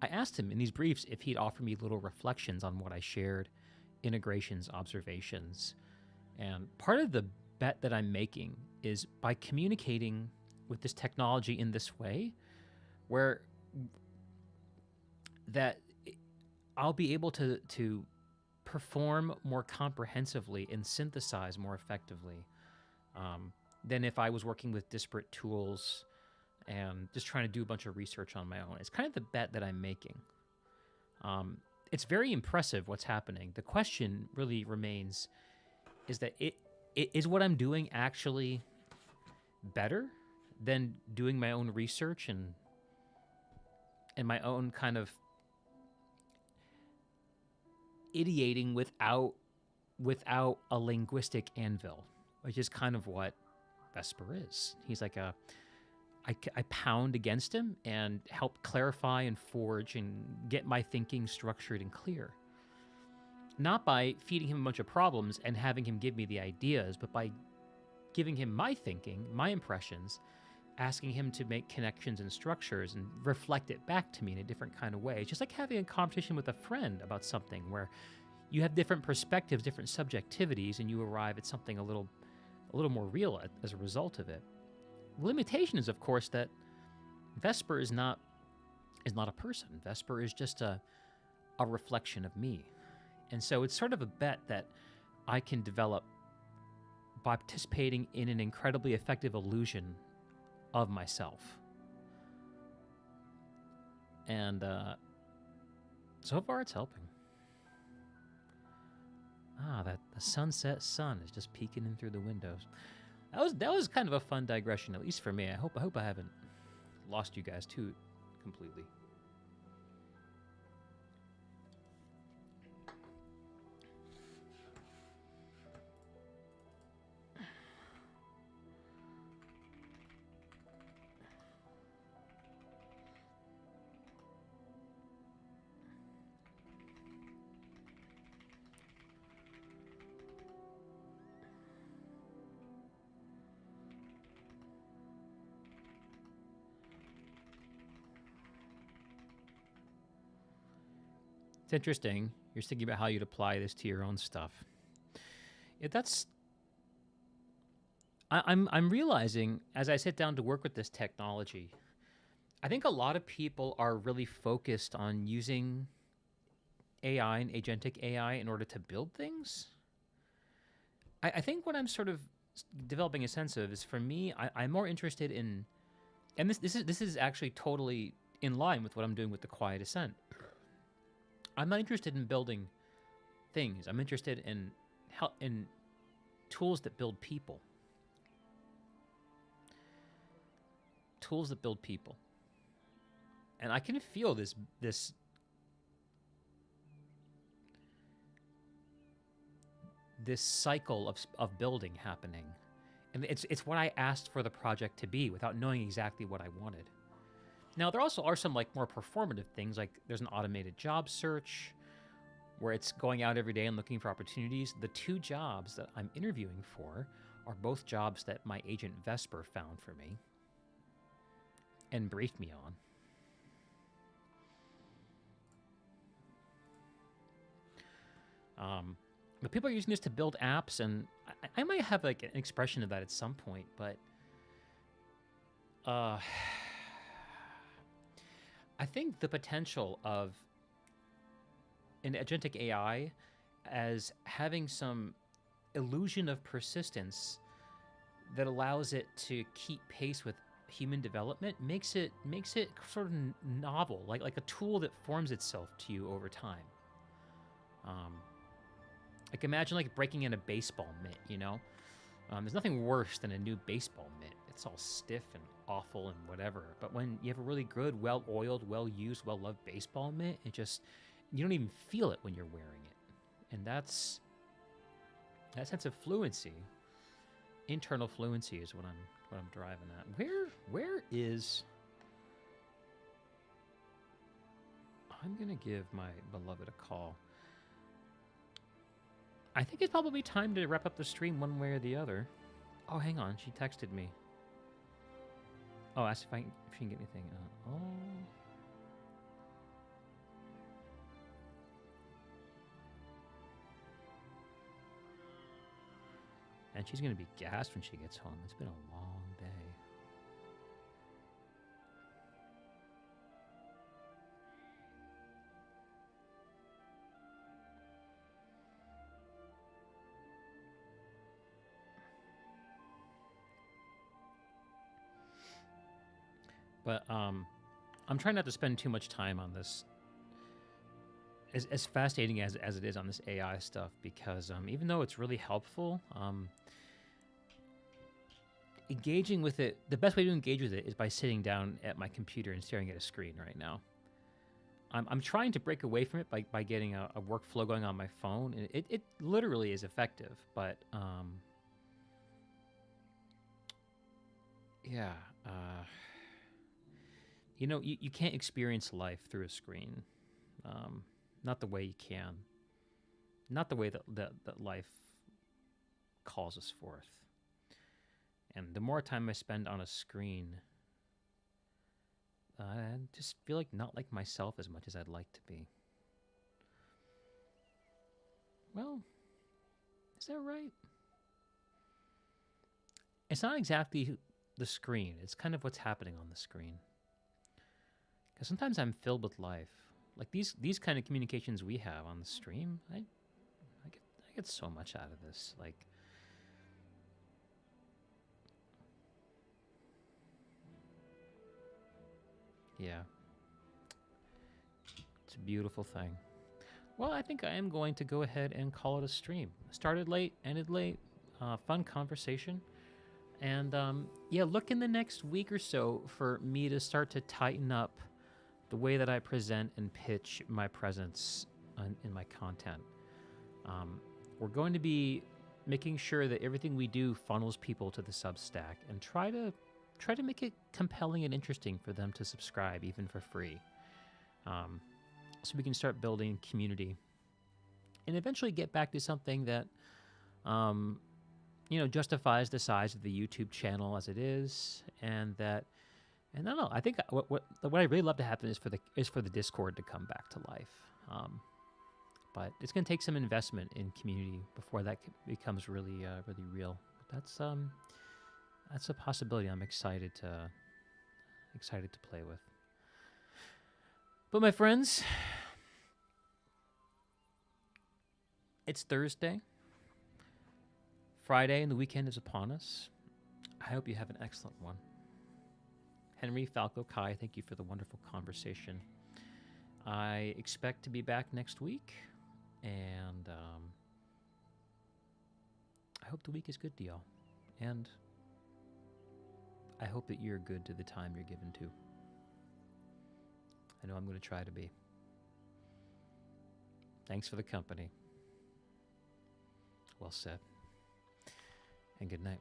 I asked him in these briefs if he'd offer me little reflections on what I shared, integrations, observations. And part of the bet that I'm making is by communicating with this technology in this way, where that I'll be able to perform more comprehensively and synthesize more effectively than if I was working with disparate tools and just trying to do a bunch of research on my own. It's kind of the bet that I'm making. It's very impressive what's happening. The question really remains, is that is what I'm doing actually better than doing my own research and my own kind of ideating without a linguistic anvil, which is kind of what Vesper is. He's like I pound against him and help clarify and forge and get my thinking structured and clear. Not by feeding him a bunch of problems and having him give me the ideas, but by giving him my thinking, my impressions, asking him to make connections and structures and reflect it back to me in a different kind of way. It's just like having a conversation with a friend about something where you have different perspectives, different subjectivities, and you arrive at something a little more real as a result of it. The limitation is, of course, that Vesper is not a person. Vesper is just a reflection of me. And so it's sort of a bet that I can develop by participating in an incredibly effective illusion of myself. And so far it's helping. That the sunset sun is just peeking in through the windows. That was kind of a fun digression, at least for me. I hope I haven't lost you guys too completely. It's interesting. You're thinking about how you'd apply this to your own stuff. I'm realizing as I sit down to work with this technology, I think a lot of people are really focused on using AI and agentic AI in order to build things. I think what I'm sort of developing a sense of is, for me, I'm more interested in, and this is actually totally in line with what I'm doing with the Quiet Ascent. I'm not interested in building things. I'm interested in tools that build people. Tools that build people. And I can feel this cycle of building happening. And it's what I asked for the project to be without knowing exactly what I wanted. Now, there also are some like more performative things, like there's an automated job search where it's going out every day and looking for opportunities. The 2 jobs that I'm interviewing for are both jobs that my agent Vesper found for me and briefed me on. But people are using this to build apps, and I might have like an expression of that at some point, but I think the potential of an agentic AI as having some illusion of persistence that allows it to keep pace with human development makes it sort of novel, like a tool that forms itself to you over time. Like imagine like breaking in a baseball mitt, you know? There's nothing worse than a new baseball mitt. It's all stiff and awful and whatever. But when you have a really good, well-oiled, well-used, well-loved baseball mitt, you don't even feel it when you're wearing it. And that sense of fluency, internal fluency is what I'm driving at. Where is... I'm gonna give my beloved a call. I think it's probably time to wrap up the stream one way or the other. Oh, hang on. She texted me. Oh, asked if she can get anything. And she's going to be gassed when she gets home. It's been a long day. But I'm trying not to spend too much time on this, as fascinating as it is on this AI stuff, because even though it's really helpful, engaging with it, the best way to engage with it is by sitting down at my computer and staring at a screen right now. I'm trying to break away from it by getting a workflow going on my phone, and it literally is effective, but yeah. You know, you can't experience life through a screen. Not the way you can. Not the way that life calls us forth. And the more time I spend on a screen, I just feel like not like myself as much as I'd like to be. Well, is that right? It's not exactly the screen. It's kind of what's happening on the screen. Because sometimes I'm filled with life. Like these kind of communications we have on the stream, I get so much out of this. Like, yeah. It's a beautiful thing. Well, I think I am going to go ahead and call it a stream. Started late, ended late. Fun conversation. And yeah, look in the next week or so for me to start to tighten up the way that I present and pitch my presence in my content. We're going to be making sure that everything we do funnels people to the Substack and try to make it compelling and interesting for them to subscribe, even for free. So we can start building community and eventually get back to something that, justifies the size of the YouTube channel as it is, and that. And I don't know. I think what I really love to happen is for the Discord to come back to life. But it's going to take some investment in community before that becomes really real. But that's a possibility I'm excited to play with. But my friends, it's Thursday. Friday and the weekend is upon us. I hope you have an excellent one. Henry, Falco, Kai, thank you for the wonderful conversation. I expect to be back next week, and I hope the week is good to y'all. And I hope that you're good to the time you're given to. I know I'm going to try to be. Thanks for the company. Well said. And good night.